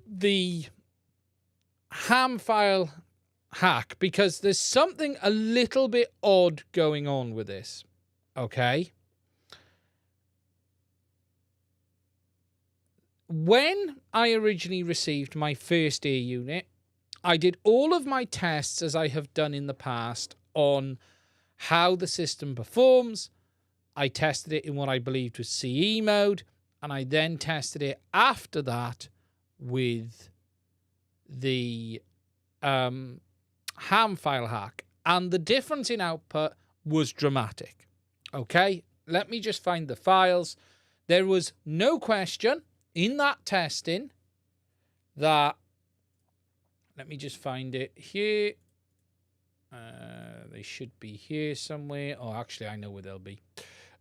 the ham file hack, because there's something a little bit odd going on with this. Okay. when I originally received my first ear unit, I did all of my tests as I have done in the past on how the system performs. I tested it in what I believed was CE mode, and I then tested it after that with the ham file hack, and the difference in output was dramatic. Okay, let me just find the files. There was no question in that testing that, let me just find it here. They should be here somewhere. Oh, actually, I know where they'll be.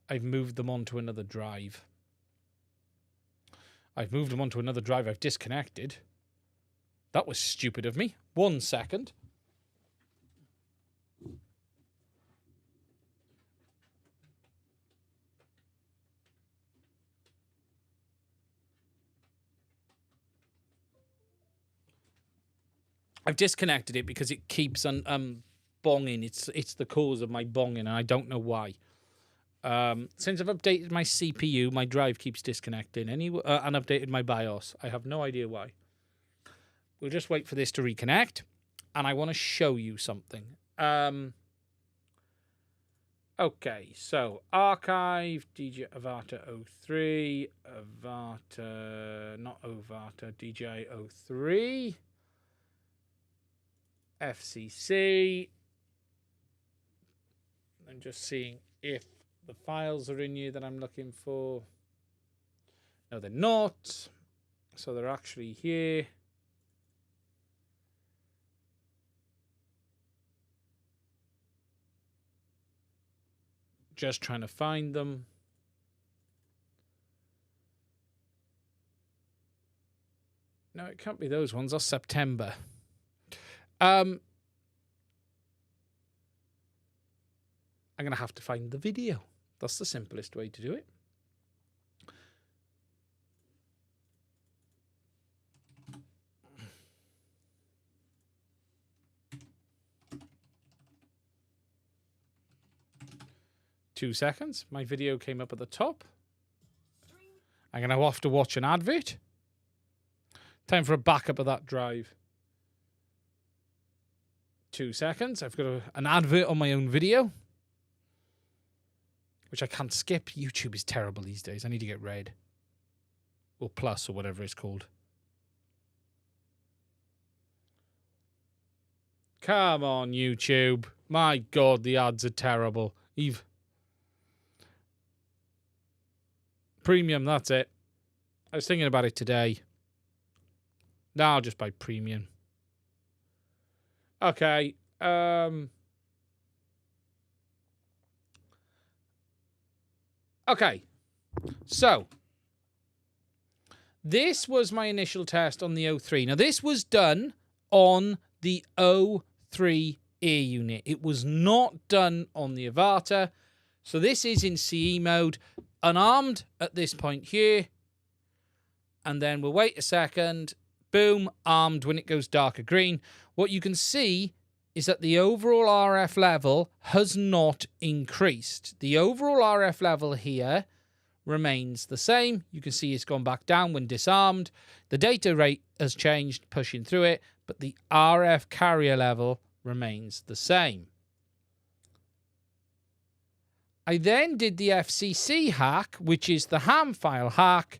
I've moved them onto another drive. I've disconnected. That was stupid of me. 1 second. I've disconnected it because it keeps on bonging. It's the cause of my bonging, and I don't know why. Since I've updated my CPU, my drive keeps disconnecting. And updated my BIOS. I have no idea why. We'll just wait for this to reconnect, and I want to show you something. Okay, so archive, DJI O3, DJI O3, FCC. I'm just seeing if the files are in here that I'm looking for. No, they're not. So they're actually here. Just trying to find them. No, it can't be those ones. That's September. I'm going to have to find the video. That's the simplest way to do it. Two seconds. My video came up at the top. I'm going to have to watch an advert. Time for a backup of that drive. 2 seconds. I've got an advert on my own video, which I can't skip. YouTube is terrible these days. I need to get Red. Or Plus, or whatever it's called. Come on, YouTube. My God, the ads are terrible. Premium, that's it. I was thinking about it today. Now I'll just buy premium. Okay. Okay. So, this was my initial test on the O3. Now, this was done on the O3 ear unit. It was not done on the Avata. So, this is in CE mode, unarmed at this point here. And then we'll wait a second. Boom, armed when it goes darker green. What you can see is that the overall RF level has not increased. The overall RF level here remains the same. You can see it's gone back down when disarmed. The data rate has changed, pushing through it, but the RF carrier level remains the same. I then did the FCC hack, which is the ham file hack.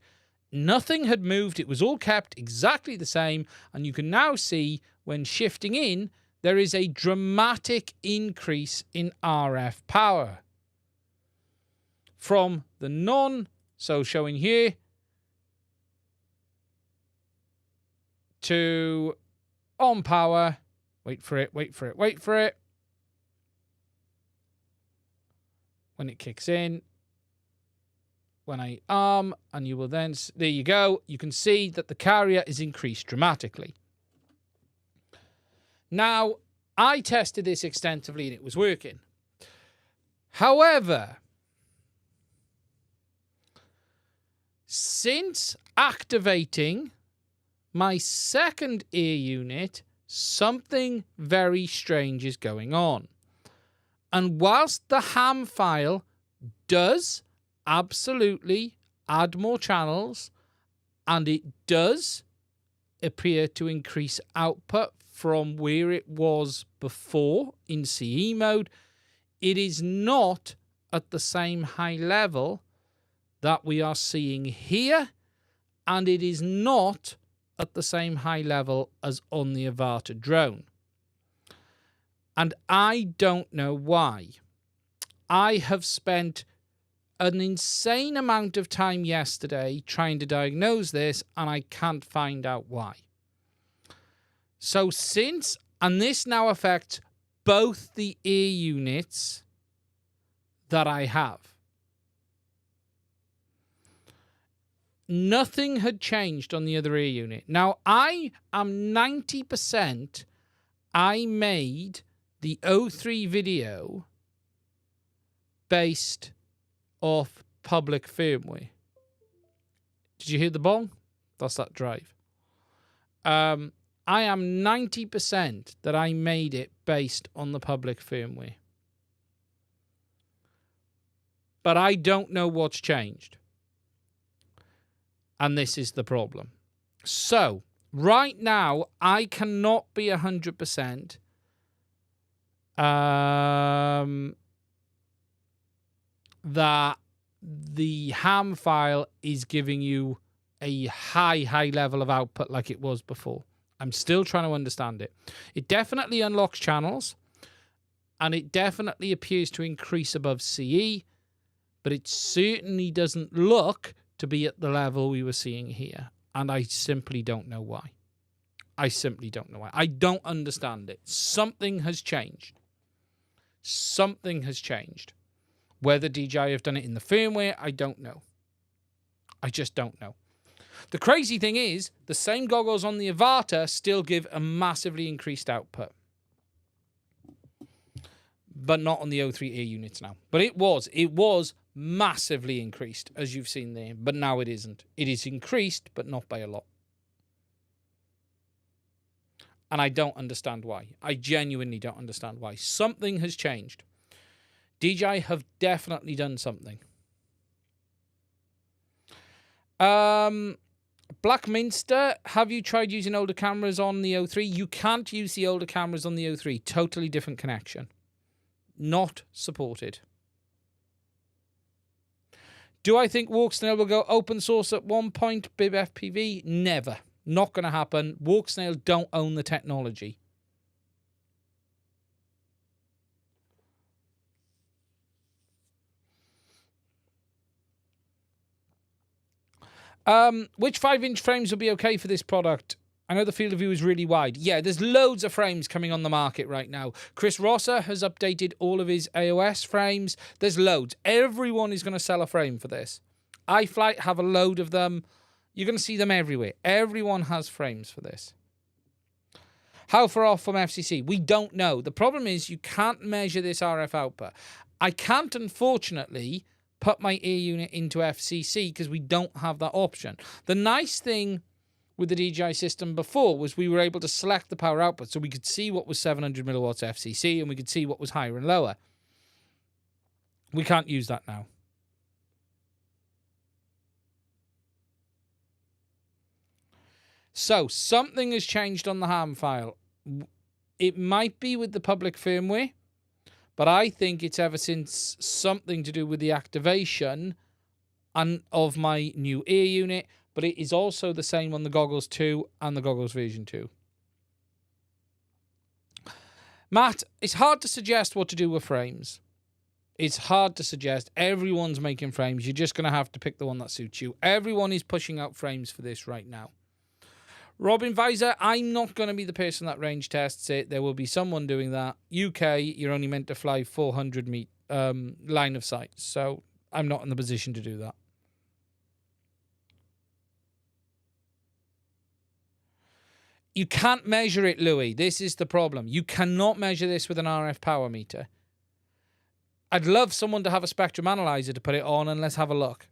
Nothing had moved. It was all kept exactly the same. And you can now see when shifting in, there is a dramatic increase in RF power. From the so showing here, to on power. Wait for it, wait for it, wait for it. When it kicks in. When I arm, and you will then, there you go. You can see that the carrier is increased dramatically. Now, I tested this extensively and it was working. However, since activating my second ear unit, something very strange is going on. And whilst the ham file does absolutely add more channels And it does appear to increase output from where it was before in CE mode. It is not at the same high level that we are seeing here, and it is not at the same high level as on the Avata drone. And I don't know why. I have spent an insane amount of time yesterday trying to diagnose this, and I can't find out why. So and this now affects both the ear units that I have. Nothing had changed on the other ear unit. Now, I am 90%, I made the O3 video based off public firmware. Did you hear the bong? That's that drive. I am 90% that I made it based on the public firmware. But I don't know what's changed. And this is the problem. So, right now, I cannot be 100% that the ham file is giving you a high level of output like it was before. I'm still trying to understand it. It definitely unlocks channels, and it definitely appears to increase above CE, but it certainly doesn't look to be at the level we were seeing here. And I simply don't know why. I simply don't know why. I don't understand it. Something has changed. Something has changed. Whether DJI have done it in the firmware, I don't know. I just don't know. The crazy thing is, the same goggles on the Avata still give a massively increased output. But not on the O3 ear units now. But it was massively increased, as you've seen there. But now it isn't. It is increased, but not by a lot. And I don't understand why. I genuinely don't understand why. Something has changed. DJI have definitely done something. Blackminster, have you tried using older cameras on the O3? You can't use the older cameras on the O3. Totally different connection. Not supported. Do I think Walksnail will go open source at one point? Bib FPV? Never. Not going to happen. Walksnail don't own the technology. Which 5-inch frames will be okay for this product? I know the field of view is really wide. Yeah, there's loads of frames coming on the market right now. Chris Rosser has updated all of his AOS frames. There's loads. Everyone is going to sell a frame for this. iFlight have a load of them. You're going to see them everywhere. Everyone has frames for this. How far off from FCC? We don't know. The problem is you can't measure this RF output. I can't, unfortunately, put my ear unit into FCC because we don't have that option. The nice thing with the DJI system before was we were able to select the power output, so we could see what was 700 milliwatts FCC and we could see what was higher and lower. We can't use that now. So something has changed on the ham file. It might be with the public firmware, but I think it's ever since something to do with the activation of my new ear unit. But it is also the same on the Goggles 2 and the Goggles version 2. Matt, it's hard to suggest what to do with frames. It's hard to suggest. Everyone's making frames. You're just going to have to pick the one that suits you. Everyone is pushing out frames for this right now. Robin Visor, I'm not going to be the person that range tests it. There will be someone doing that. UK, you're only meant to fly 400 line of sight. So I'm not in the position to do that. You can't measure it, Louis. This is the problem. You cannot measure this with an RF power meter. I'd love someone to have a spectrum analyzer to put it on, and let's have a look.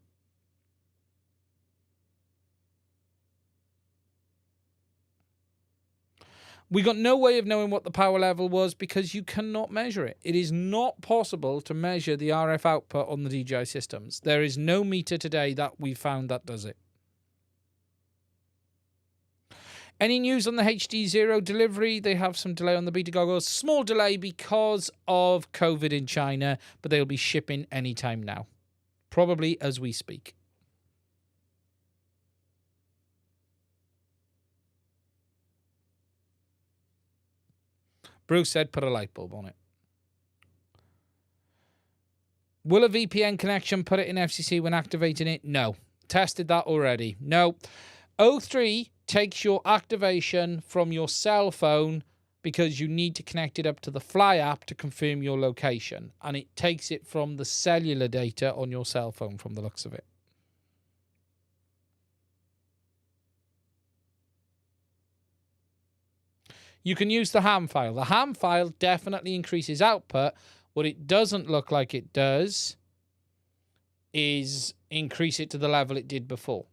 We got no way of knowing what the power level was because you cannot measure it. It is not possible to measure the RF output on the DJI systems. There is no meter today that we found that does it. Any news on the HD0 delivery? They have some delay on the beta goggles. Small delay because of COVID in China, but they'll be shipping anytime now. Probably as we speak. Bruce said put a light bulb on it. Will a VPN connection put it in FCC when activating it? No. Tested that already. No. O3 takes your activation from your cell phone because you need to connect it up to the Fly app to confirm your location. And it takes it from the cellular data on your cell phone from the looks of it. You can use the ham file. The ham file definitely increases output. What it doesn't look like it does is increase it to the level it did before.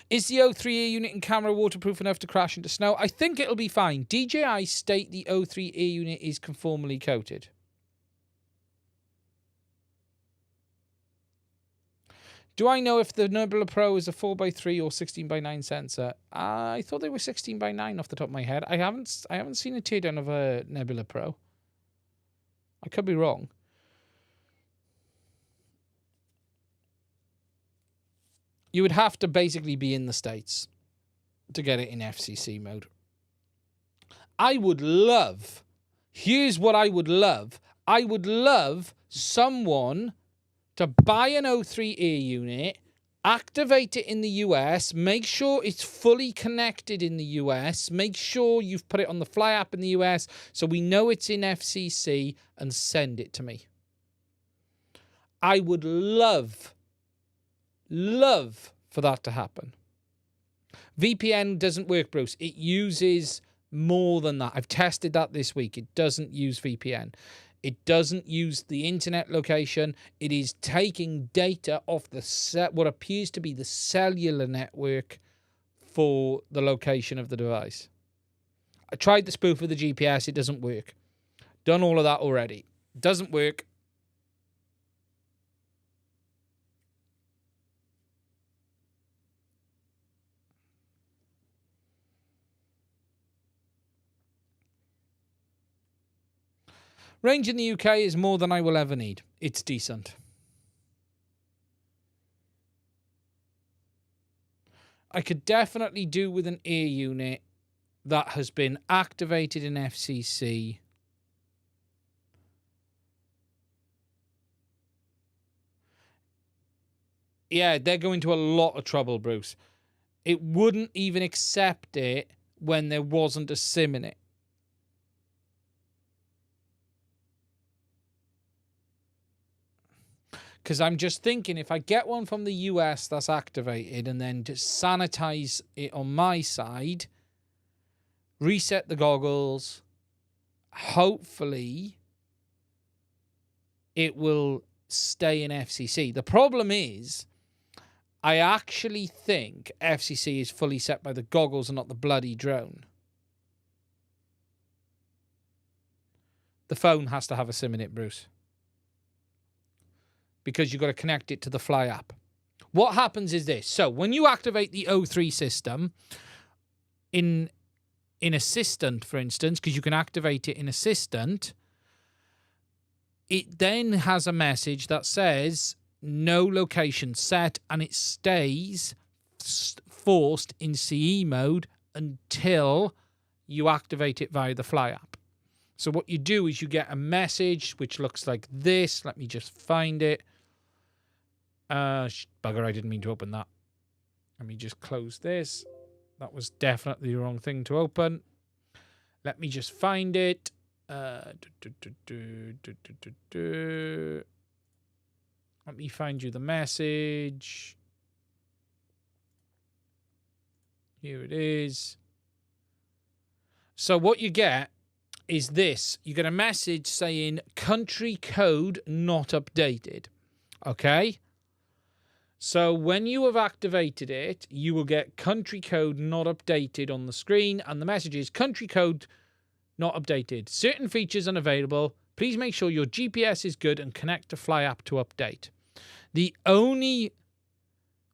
Is the O3 unit and camera waterproof enough to crash into snow? I think it'll be fine. DJI state the O3 unit is conformally coated. Do I know if the Nebula Pro is a 4x3 or 16x9 sensor? I thought they were 16x9 off the top of my head. I haven't seen a teardown of a Nebula Pro. I could be wrong. You would have to basically be in the States to get it in FCC mode. I would love, here's what I would love. I would love someone to buy an O3 Air unit, activate it in the US, make sure it's fully connected in the US, make sure you've put it on the Fly app in the US so we know it's in FCC, and send it to me. I would love for that to happen. VPN doesn't work, Bruce. It uses more than that. I've tested that this week. It doesn't use VPN. It doesn't use the internet location. It is taking data off the what appears to be the cellular network for the location of the device. I tried the spoof with the GPS. It doesn't work. Done all of that already. Doesn't work. Range in the UK is more than I will ever need. It's decent. I could definitely do with an Air unit that has been activated in FCC. Yeah, they're going to a lot of trouble, Bruce. It wouldn't even accept it when there wasn't a SIM in it. Because I'm just thinking, if I get one from the US that's activated and then just sanitize it on my side, reset the goggles, hopefully it will stay in FCC. The problem is, I actually think FCC is fully set by the goggles and not the bloody drone. The phone has to have a SIM in it, Bruce. Because you've got to connect it to the Fly app. What happens is this. So when you activate the O3 system in Assistant, for instance, because you can activate it in Assistant, it then has a message that says no location set, and it stays forced in CE mode until you activate it via the Fly app. So what you do is you get a message which looks like this. Let me just find it. Bugger, I didn't mean to open that. Let me just close this. That was definitely the wrong thing to open. Let me just find it. Let me find you the message. Here it is. So what you get is this. You get a message saying country code not updated. Okay? So when you have activated it, you will get country code not updated on the screen, and the message is country code not updated. Certain features unavailable. Please make sure your GPS is good and connect to Fly app to update. The only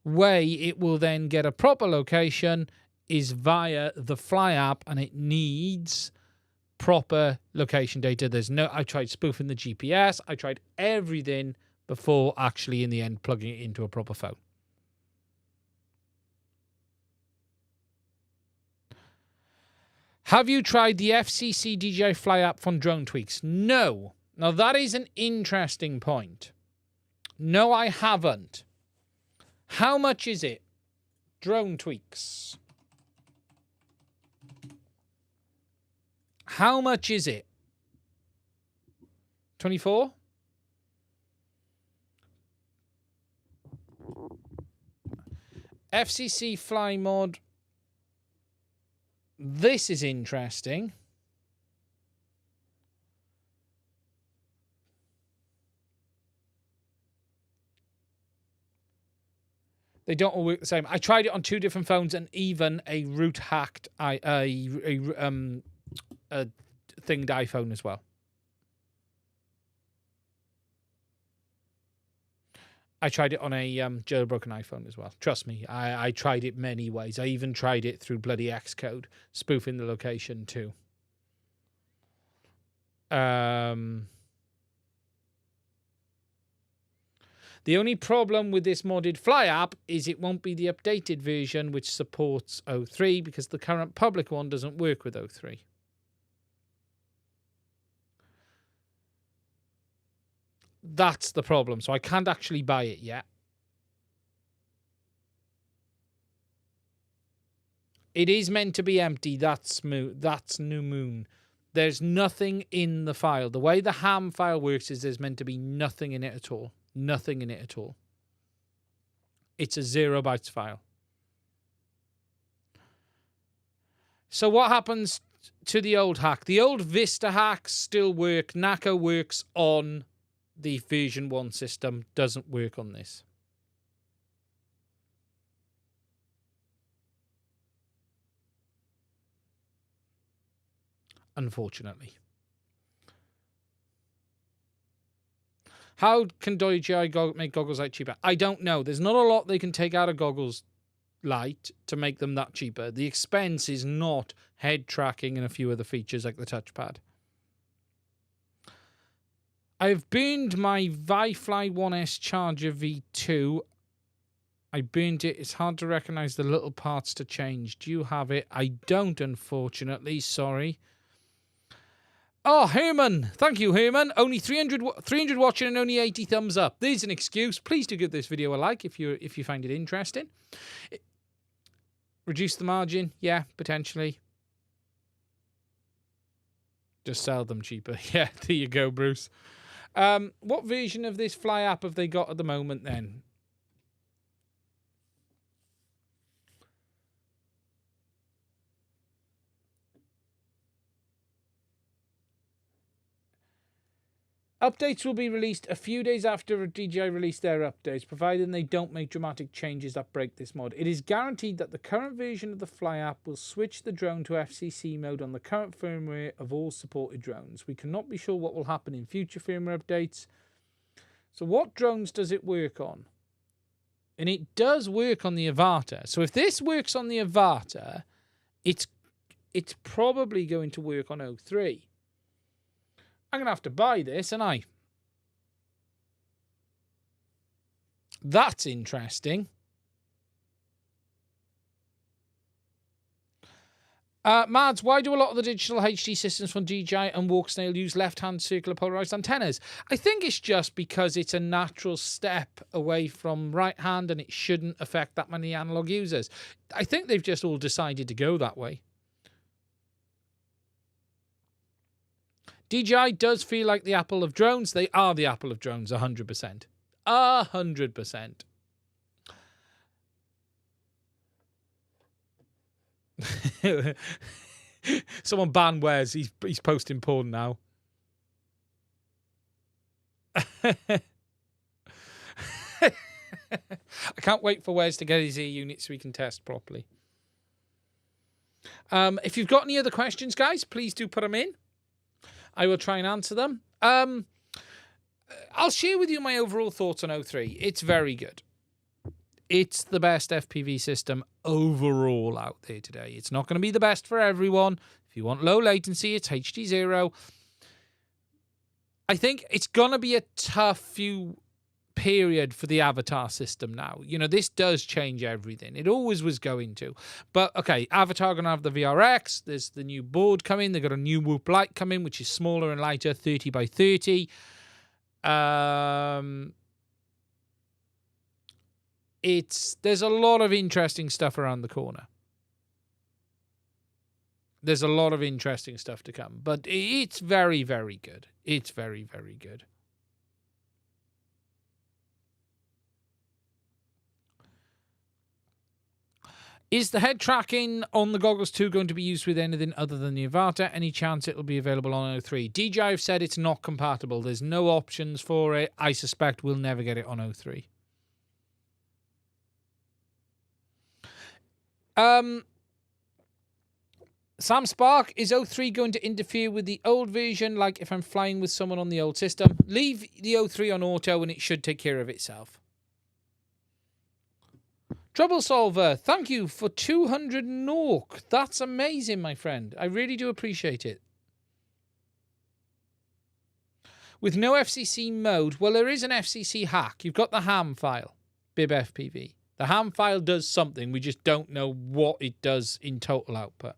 way it will then get a proper location is via the Fly app, and it needs proper location data. I tried spoofing the GPS. I tried everything before actually in the end plugging it into a proper phone. Have you tried the FCC DJI Fly app from Drone Tweaks? No. Now that is an interesting point. No, I haven't. How much is it? Drone Tweaks. How much is it? 24? FCC Fly Mod. This is interesting. They don't all work the same. I tried it on 2 different phones, and even a root hacked thinged iPhone as well. I tried it on a jailbroken iPhone as well. Trust me, I tried it many ways. I even tried it through bloody Xcode, spoofing the location too. The only problem with this modded Fly app is it won't be the updated version which supports O3, because the current public one doesn't work with O3. That's the problem. So I can't actually buy it yet. It is meant to be empty. That's New Moon. There's nothing in the file. The way the ham file works is there's meant to be nothing in it at all. Nothing in it at all. It's a 0 bytes file. So what happens to the old hack? The old Vista hacks still work. NACO works on the version 1 system. Doesn't work on this. Unfortunately. How can DJI make goggles light cheaper? I don't know. There's not a lot they can take out of goggles light to make them that cheaper. The expense is not head tracking and a few other features like the touchpad. I've burned my ViFly 1S Charger V2. I burned it. It's hard to recognize the little parts to change. Do you have it? I don't, unfortunately. Sorry. Oh, Herman. Thank you, Herman. Only 300 watching and only 80 thumbs up. There's an excuse. Please do give this video a like if you find it interesting. Reduce the margin? Yeah, potentially. Just sell them cheaper. Yeah, there you go, Bruce. What version of this Fly app have they got at the moment then? Updates will be released a few days after DJI release their updates, provided they don't make dramatic changes that break this mod. It is guaranteed that the current version of the Fly app will switch the drone to FCC mode on the current firmware of all supported drones. We cannot be sure what will happen in future firmware updates. So what drones does it work on? And it does work on the Avata. So if this works on the Avata, it's probably going to work on O3. I'm going to have to buy this, and That's interesting. Mads, why do a lot of the digital HD systems from DJI and Walksnail use left-hand circular polarized antennas? I think it's just because it's a natural step away from right-hand and it shouldn't affect that many analog users. I think they've just all decided to go that way. DJI does feel like the Apple of drones. They are the Apple of drones, 100%. 100%. Someone ban Wes. He's posting porn now. I can't wait for Wes to get his ear unit so he can test properly. If you've got any other questions, guys, please do put them in. I will try and answer them. I'll share with you my overall thoughts on O3. It's very good. it's the best FPV system overall out there today. It's not going to be the best for everyone. If you want low latency, it's HD0. I think it's going to be a tough few period for the Avatar system now. You know, this does change everything. It always was going to. But, okay, Avatar going to have the VRX. There's the new board coming. They've got a new Whoop light coming, which is smaller and lighter, 30 by 30. There's a lot of interesting stuff around the corner. There's a lot of interesting stuff to come. But it's very, very good. It's very, very good. Is the head tracking on the Goggles 2 going to be used with anything other than the Avata? Any chance it will be available on O3? DJI have said it's not compatible. There's no options for it. I suspect we'll never get it on O3. Sam Spark, is O3 going to interfere with the old version, like if I'm flying with someone on the old system? Leave the O3 on auto and it should take care of itself. Trouble Solver, thank you for 200 NORC. That's amazing, my friend. I really do appreciate it. With no FCC mode, well, there is an FCC hack. You've got the ham file, Bib FPV. The ham file does something. We just don't know what it does in total output.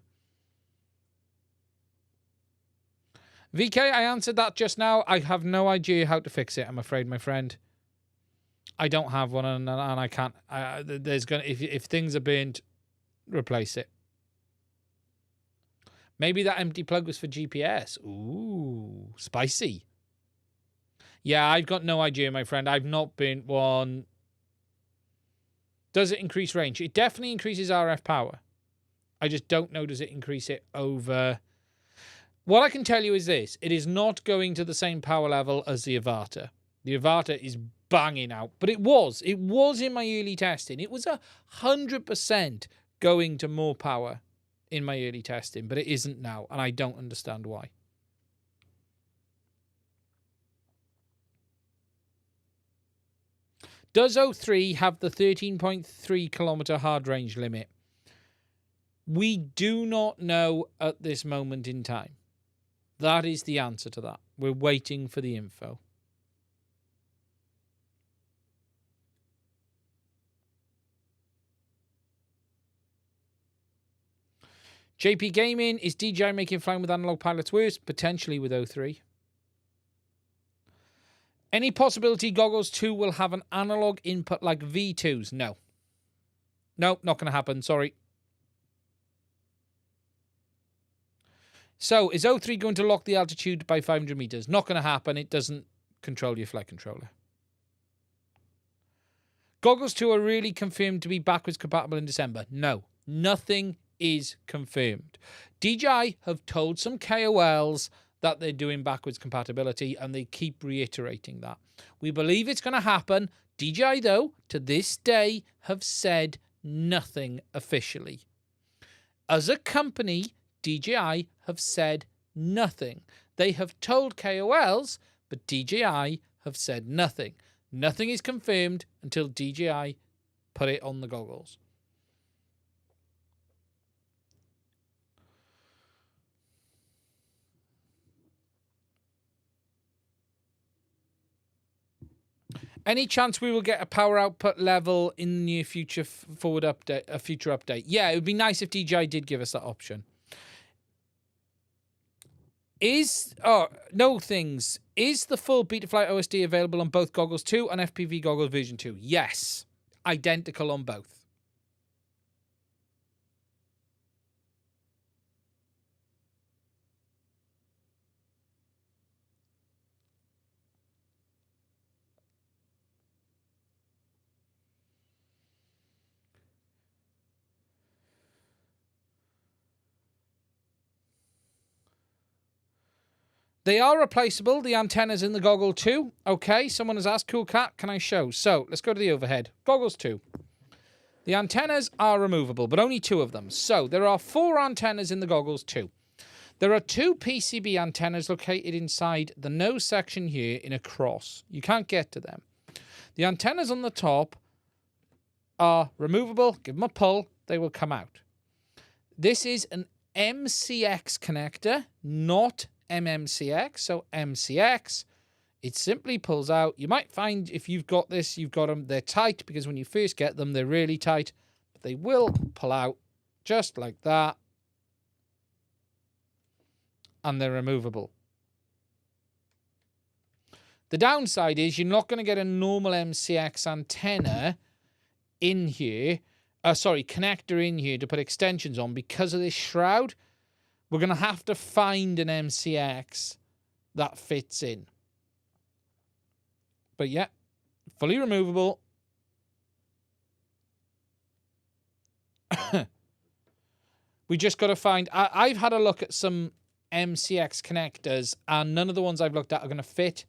VK, I answered that just now. I have no idea how to fix it, I'm afraid, my friend. I don't have one, and I can't. There's gonna if things are burnt, replace it. Maybe that empty plug was for GPS. Ooh, spicy. Yeah, I've got no idea, my friend. I've not burnt one. Does it increase range? It definitely increases RF power. I just don't know, does it increase it over... What I can tell you is this. It is not going to the same power level as the Avata. The Avata is banging out. But it was. It was in my early testing. It was 100% going to more power in my early testing. But it isn't now. And I don't understand why. Does O3 have the 13.3 kilometer hard range limit? We do not know at this moment in time. That is the answer to that. We're waiting for the info. JP Gaming, is DJI making flying with analog pilots worse? Potentially with O3. Any possibility Goggles 2 will have an analog input like V2s? No. No, not going to happen. Sorry. So, is O3 going to lock the altitude by 500 meters? Not going to happen. It doesn't control your flight controller. Goggles 2 are really confirmed to be backwards compatible in December? No. Nothing is confirmed. DJI have told some KOLs that they're doing backwards compatibility, and they keep reiterating that. We believe it's going to happen. DJI, though, to this day, have said nothing officially. As a company, DJI have said nothing. They have told KOLs, but DJI have said nothing. Nothing is confirmed until DJI put it on the goggles. Any chance we will get a power output level in the near future future update? Yeah, it would be nice if DJI did give us that option. Is the full Betaflight OSD available on both Goggles 2 and FPV Goggles version 2? Yes. Identical on both. They are replaceable, the antennas in the Goggle 2. Okay, someone has asked, Cool Cat, can I show? So, let's go to the overhead. Goggles 2. The antennas are removable, but only 2 of them. So, there are 4 antennas in the Goggles 2. There are 2 PCB antennas located inside the nose section here in a cross. You can't get to them. The antennas on the top are removable. Give them a pull. They will come out. This is an MCX connector, not MMCX. So MCX, it simply pulls out. You might find if you've got this, you've got them, they're tight because when you first get them, they're really tight. But they will pull out just like that. And they're removable. The downside is you're not going to get a normal MCX antenna in here. Connector in here to put extensions on because of this shroud. We're going to have to find an MCX that fits in. But yeah, fully removable. We just got to find... I've had a look at some MCX connectors and none of the ones I've looked at are going to fit.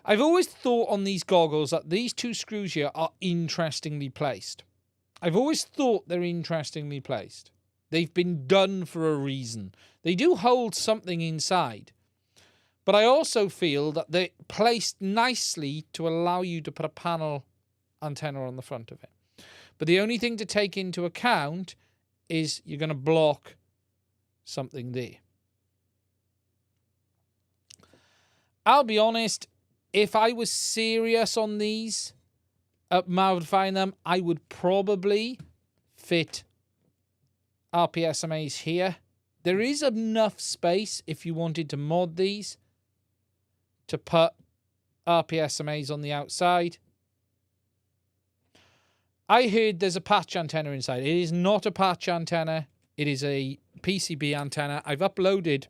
I've always thought on these goggles that these two screws here are interestingly placed. I've always thought they're interestingly placed. They've been done for a reason. They do hold something inside. But I also feel that they're placed nicely to allow you to put a panel antenna on the front of it. But the only thing to take into account is you're going to block something there. I'll be honest, if I was serious on these, modifying them, I would probably fit RPSMAs here. There is enough space if you wanted to mod these to put RPSMAs on the outside. I heard there's a patch antenna inside. It is not a patch antenna. It is a PCB antenna. I've uploaded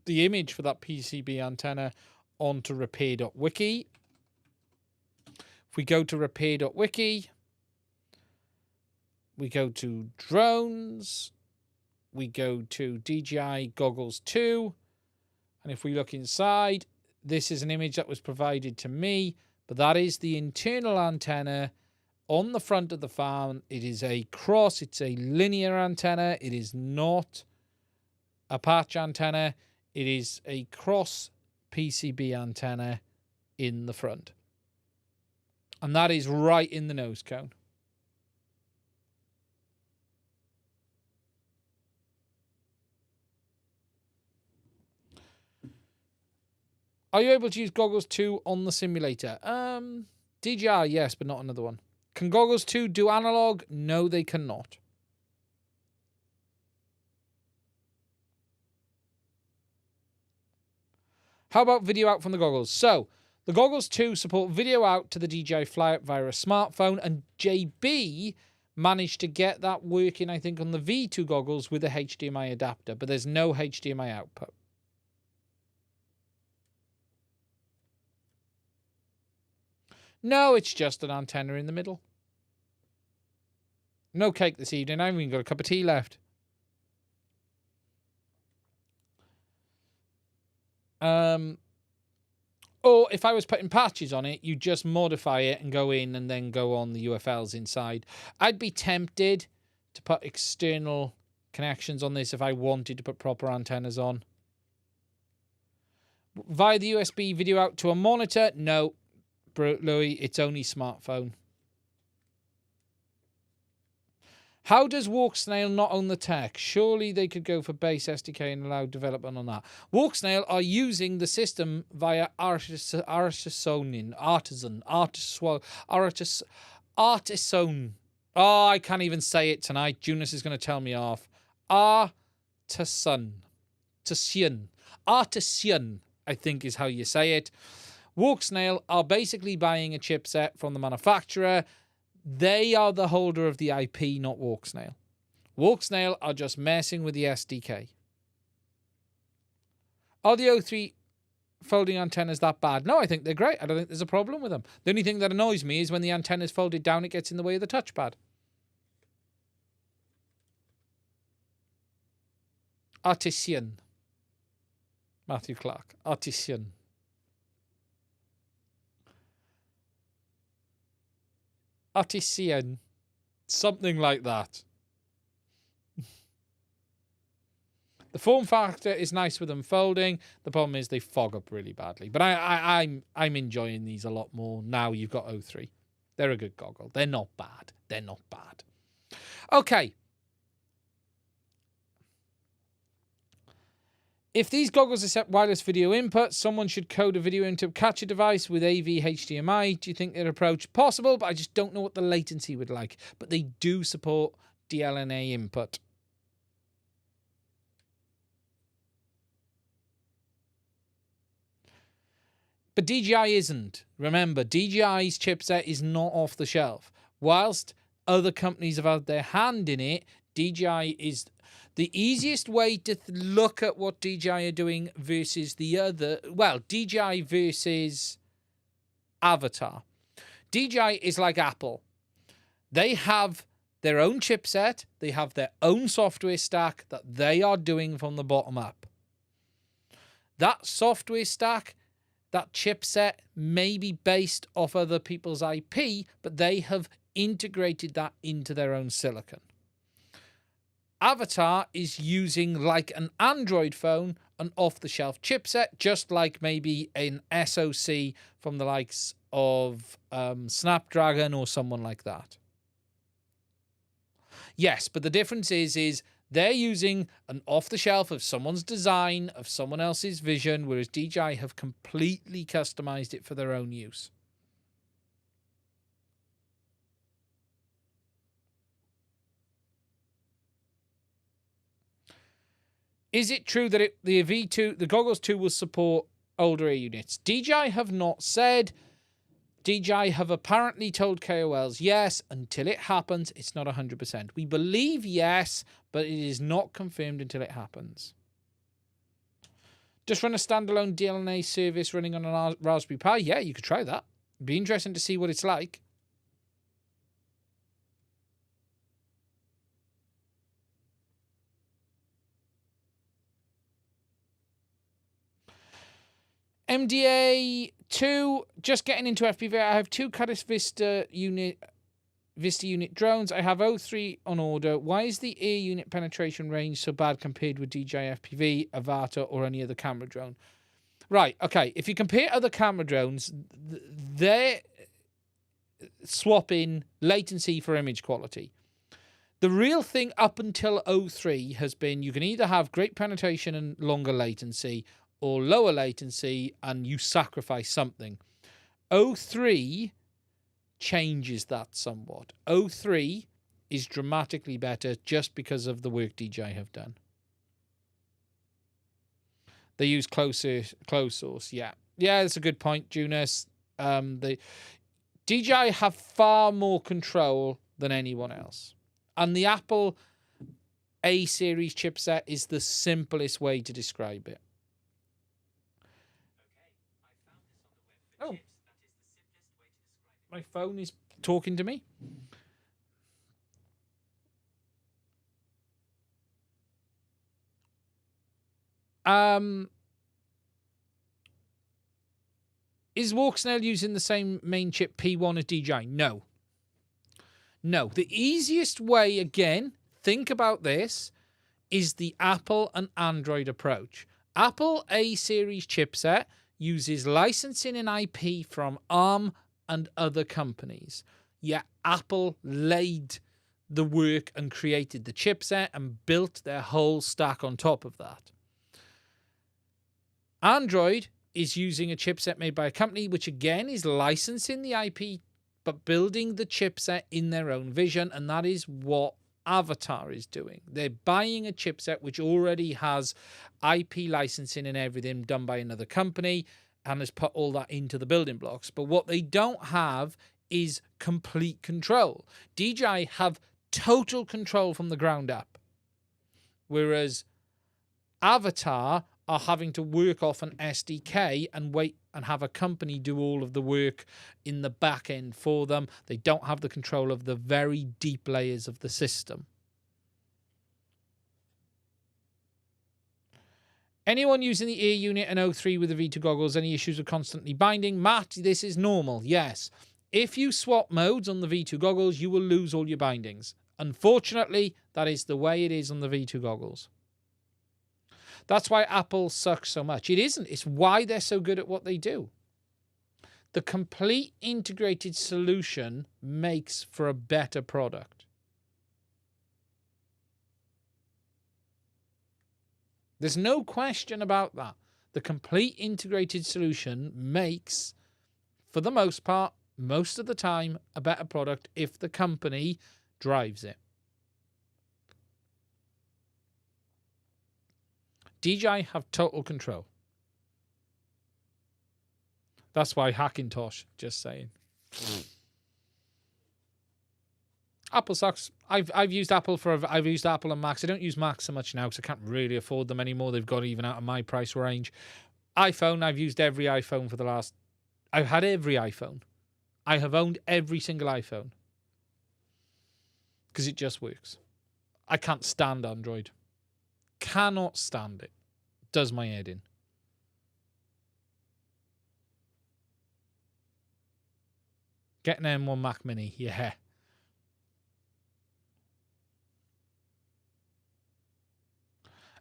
the image for that PCB antenna onto repair.wiki. If we go to repair.wiki, we go to drones, we go to DJI Goggles 2, and if we look inside, this is an image that was provided to me, but that is the internal antenna on the front of the farm. It is a cross, it's a linear antenna, it is not a patch antenna, it is a cross PCB antenna in the front. And that is right in the nose cone. Are you able to use Goggles 2 on the simulator? DJI, yes, but not another one. Can Goggles 2 do analog? No, they cannot. How about video out from the goggles? So, the Goggles 2 support video out to the DJI Fly Out via a smartphone, and JB managed to get that working, I think, on the V2 goggles with a HDMI adapter, but there's no HDMI output. No, it's just an antenna in the middle. No cake this evening. I haven't even got a cup of tea left. Or if I was putting patches on it, you just modify it and go in and then go on the UFLs inside. I'd be tempted to put external connections on this if I wanted to put proper antennas on. Via the USB video out to a monitor? No, Louis, it's only smartphone. How does Walksnail not own the tech? Surely they could go for base SDK and allow development on that. Walksnail are using the system via Artisan. Oh, I can't even say it tonight. Junus is going to tell me off. Artisan, I think is how you say it. Walksnail are basically buying a chipset from the manufacturer. They are the holder of the IP, not Walksnail. Walksnail are just messing with the SDK. Are the O3 folding antennas that bad? No, I think they're great. I don't think there's a problem with them. The only thing that annoys me is when the antenna is folded down, it gets in the way of the touchpad. Artisan. Matthew Clark. Artisan. Artisan. Something like that. The form factor is nice with them folding. The problem is they fog up really badly. But I'm enjoying these a lot more now you've got O3. They're a good goggle. They're not bad. They're not bad. Okay. If these goggles accept wireless video input, someone should code a video input capture device with AV HDMI. Do you think that approach possible? But I just don't know what the latency would like. But they do support DLNA input. But DJI isn't. Remember, DJI's chipset is not off the shelf. Whilst other companies have had their hand in it, DJI is the easiest way to look at what DJI are doing versus the other. Well, DJI versus Avatar. DJI is like Apple. They have their own chipset. They have their own software stack that they are doing from the bottom up. That software stack, that chipset may be based off other people's IP, but they have integrated that into their own silicon. Avatar is using, like an Android phone, an off-the-shelf chipset, just like maybe an SoC from the likes of Snapdragon or someone like that. Yes, but the difference is they're using an off-the-shelf of someone's design, of someone else's vision, whereas DJI have completely customized it for their own use. Is it true that the Goggles 2 will support older air units? DJI have not said. DJI have apparently told KOLs yes. Until it happens, it's not 100%. We believe yes, but it is not confirmed until it happens. Just run a standalone DLNA service running on a Raspberry Pi? Yeah, you could try that. It'd be interesting to see what it's like. MDA2, just getting into FPV. I have 2 Caddis Vista unit drones. I have O3 on order. Why is the air unit penetration range so bad compared with DJI FPV, Avatar, or any other camera drone? Right, okay. If you compare other camera drones, they're swapping latency for image quality. The real thing up until O3 has been you can either have great penetration and longer latency, or lower latency, and you sacrifice something. O3 changes that somewhat. O3 is dramatically better just because of the work DJI have done. They use closed source, yeah. Yeah, that's a good point, Junus. The DJI have far more control than anyone else. And the Apple A-series chipset is the simplest way to describe it. Oh, my phone is talking to me. Is Walksnail using the same main chip P1 as DJI? No. No. The easiest way, again, think about this, is the Apple and Android approach. Apple A-series chipset uses licensing and IP from ARM and other companies. Yet Apple laid the work and created the chipset and built their whole stack on top of that. Android is using a chipset made by a company which again is licensing the IP but building the chipset in their own vision, and that is what Avatar is doing. They're buying a chipset which already has IP licensing and everything done by another company and has put all that into the building blocks. But what they don't have is complete control. DJI have total control from the ground up, whereas Avatar are having to work off an SDK and wait and have a company do all of the work in the back end for them. They don't have the control of the very deep layers of the system. Anyone using the ear unit and O3 with the V2 goggles, any issues with constantly binding? Matt, this is normal, yes. If you swap modes on the V2 goggles, you will lose all your bindings. Unfortunately, that is the way it is on the V2 goggles. That's why Apple sucks so much. It isn't. It's why they're so good at what they do. The complete integrated solution makes for a better product. There's no question about that. The complete integrated solution makes, for the most part, most of the time, a better product if the company drives it. DJI have total control. That's why Hackintosh, just saying. Apple sucks. I've used Apple and Macs. I don't use Macs so much now because I can't really afford them anymore. They've got even out of my price range. iPhone, I've used every iPhone for the last... I've had every iPhone. I have owned every single iPhone. Because it just works. I can't stand Android. Cannot stand it. Does my head in. Get an M1 Mac Mini. Yeah.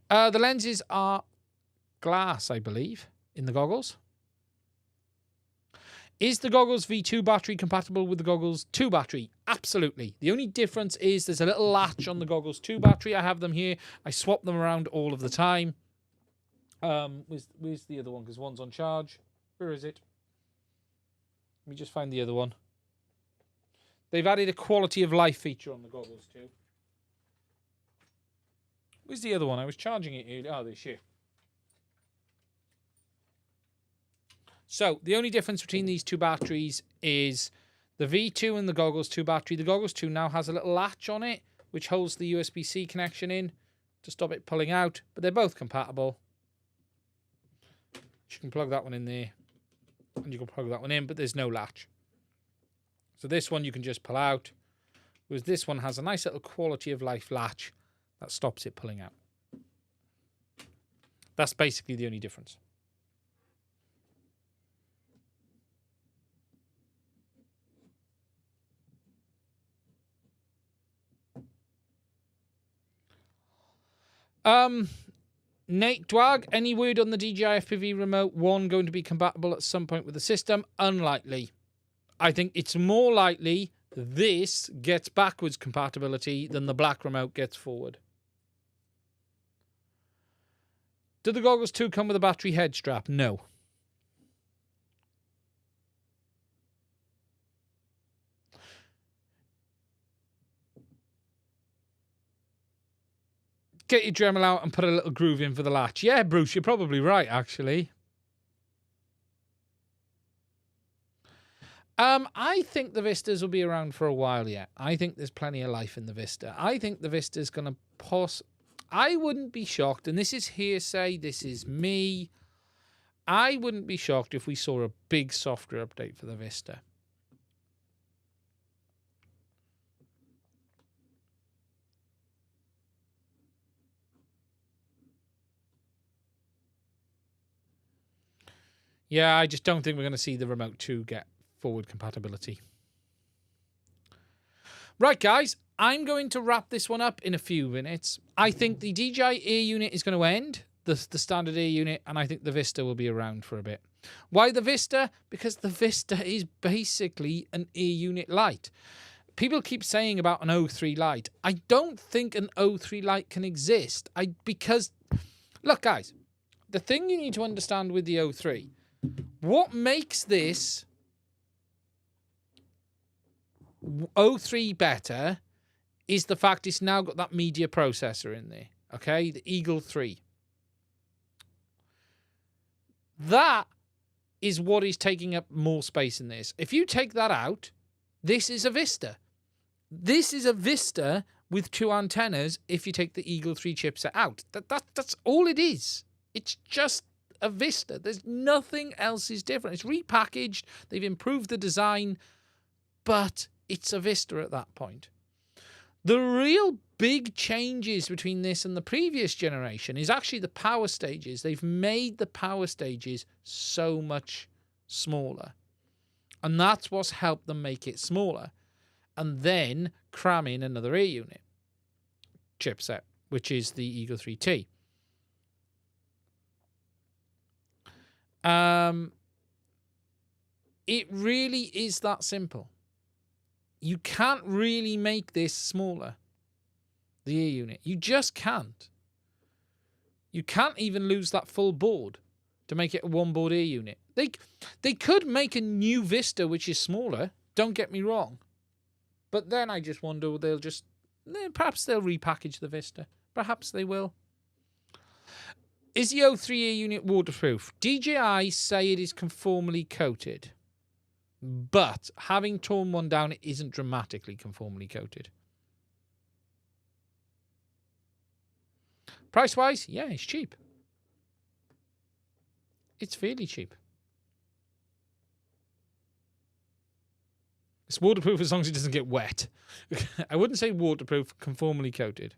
The lenses are glass, I believe, in the goggles. Is the goggles V2 battery compatible with the goggles 2 battery? Absolutely. The only difference is there's a little latch on the goggles 2 battery. I have them here. I swap them around all of the time. Where's the other one? Because one's on charge. Where is it? Let me just find the other one. They've added a quality of life feature on the goggles too. Where's the other one? I was charging it earlier. Oh, this here. So, the only difference between these two batteries is the V2 and the goggles 2 battery. The goggles 2 now has a little latch on it, which holds the USB-C connection in to stop it pulling out. But they're both compatible. You can plug that one in there. And you can plug that one in, but there's no latch. So this one you can just pull out. Whereas this one has a nice little quality of life latch that stops it pulling out. That's basically the only difference. Nate Dwag, any word on the DJI FPV Remote 1 going to be compatible at some point with the system? Unlikely. I think it's more likely this gets backwards compatibility than the black remote gets forward. Do the goggles 2 come with a battery head strap? No. Get your Dremel out and put a little groove in for the latch. Yeah, Bruce, you're probably right, actually. I think the Vistas will be around for a while yet. I think there's plenty of life in the Vista. I think the Vista's going to pause. I wouldn't be shocked, and this is hearsay, this is me. I wouldn't be shocked if we saw a big software update for the Vista. Yeah, I just don't think we're going to see the Remote 2 get forward compatibility. Right, guys, I'm going to wrap this one up in a few minutes. I think the DJI Air unit is going to end, the standard Air unit, and I think the Vista will be around for a bit. Why the Vista? Because the Vista is basically an Air unit Lite. People keep saying about an O3 Lite. I don't think an O3 Lite can exist. Because, look, guys, the thing you need to understand with the O3, what makes this O3 better is the fact it's now got that media processor in there. Okay, the Eagle 3. That is what is taking up more space in this. If you take that out, this is a Vista. This is a Vista with 2 antennas if you take the Eagle 3 chipset out. That's all it is. It's just a Vista. There's nothing else is different. It's repackaged. They've improved the design, but it's a Vista at that point. The real big changes between this and the previous generation is actually the power stages. They've made the power stages so much smaller. And that's what's helped them make it smaller. And then cram in another Air unit chipset, which is the Eagle 3T. It really is that simple. You can't really make this smaller, the ear unit. You just can't. You can't even lose that full board to make it a one-board ear unit. They could make a new Vista, which is smaller, don't get me wrong. But then I just wonder, perhaps they'll repackage the Vista. Perhaps they will. Is the O3 ear unit waterproof? DJI say it is conformally coated. But having torn one down, it isn't dramatically conformally coated. Price-wise, yeah, it's cheap. It's fairly cheap. It's waterproof as long as it doesn't get wet. I wouldn't say waterproof, conformally coated.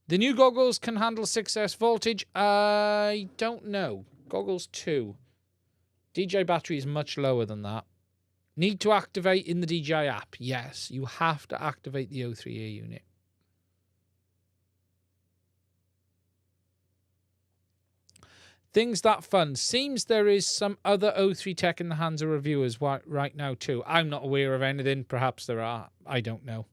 The new goggles can handle 6S voltage. I don't know. Goggles 2. DJI battery is much lower than that. Need to activate in the DJI app. Yes, you have to activate the O3 ear unit. Things that fun. Seems there is some other O3 tech in the hands of reviewers right now too. I'm not aware of anything. Perhaps there are. I don't know.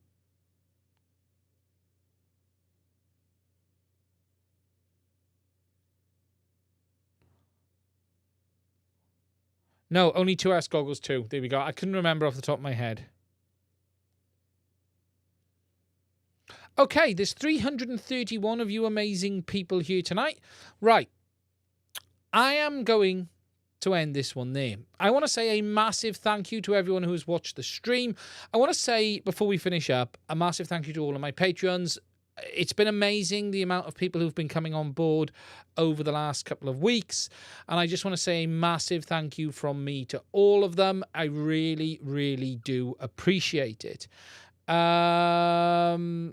No, only 2S goggles too. There we go. I couldn't remember off the top of my head. Okay, there's 331 of you amazing people here tonight. Right. I am going to end this one there. I want to say a massive thank you to everyone who has watched the stream. I want to say, before we finish up, a massive thank you to all of my Patreons. It's been amazing, the amount of people who've been coming on board over the last couple of weeks. And I just want to say a massive thank you from me to all of them. I really, really do appreciate it. Over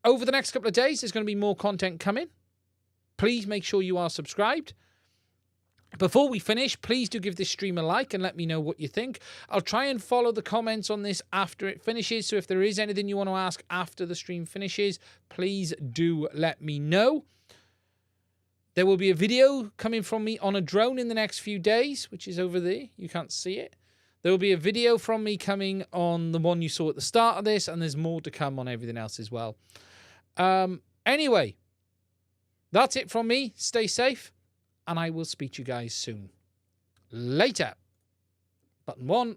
the next couple of days, there's going to be more content coming. Please make sure you are subscribed. Before we finish, please do give this stream a like and let me know what you think. I'll try and follow the comments on this after it finishes. So if there is anything you want to ask after the stream finishes, please do let me know. There will be a video coming from me on a drone in the next few days, which is over there. You can't see it. There will be a video from me coming on the one you saw at the start of this, and there's more to come on everything else as well. Anyway, that's it from me. Stay safe. And I will speak to you guys soon. Later. Button 1.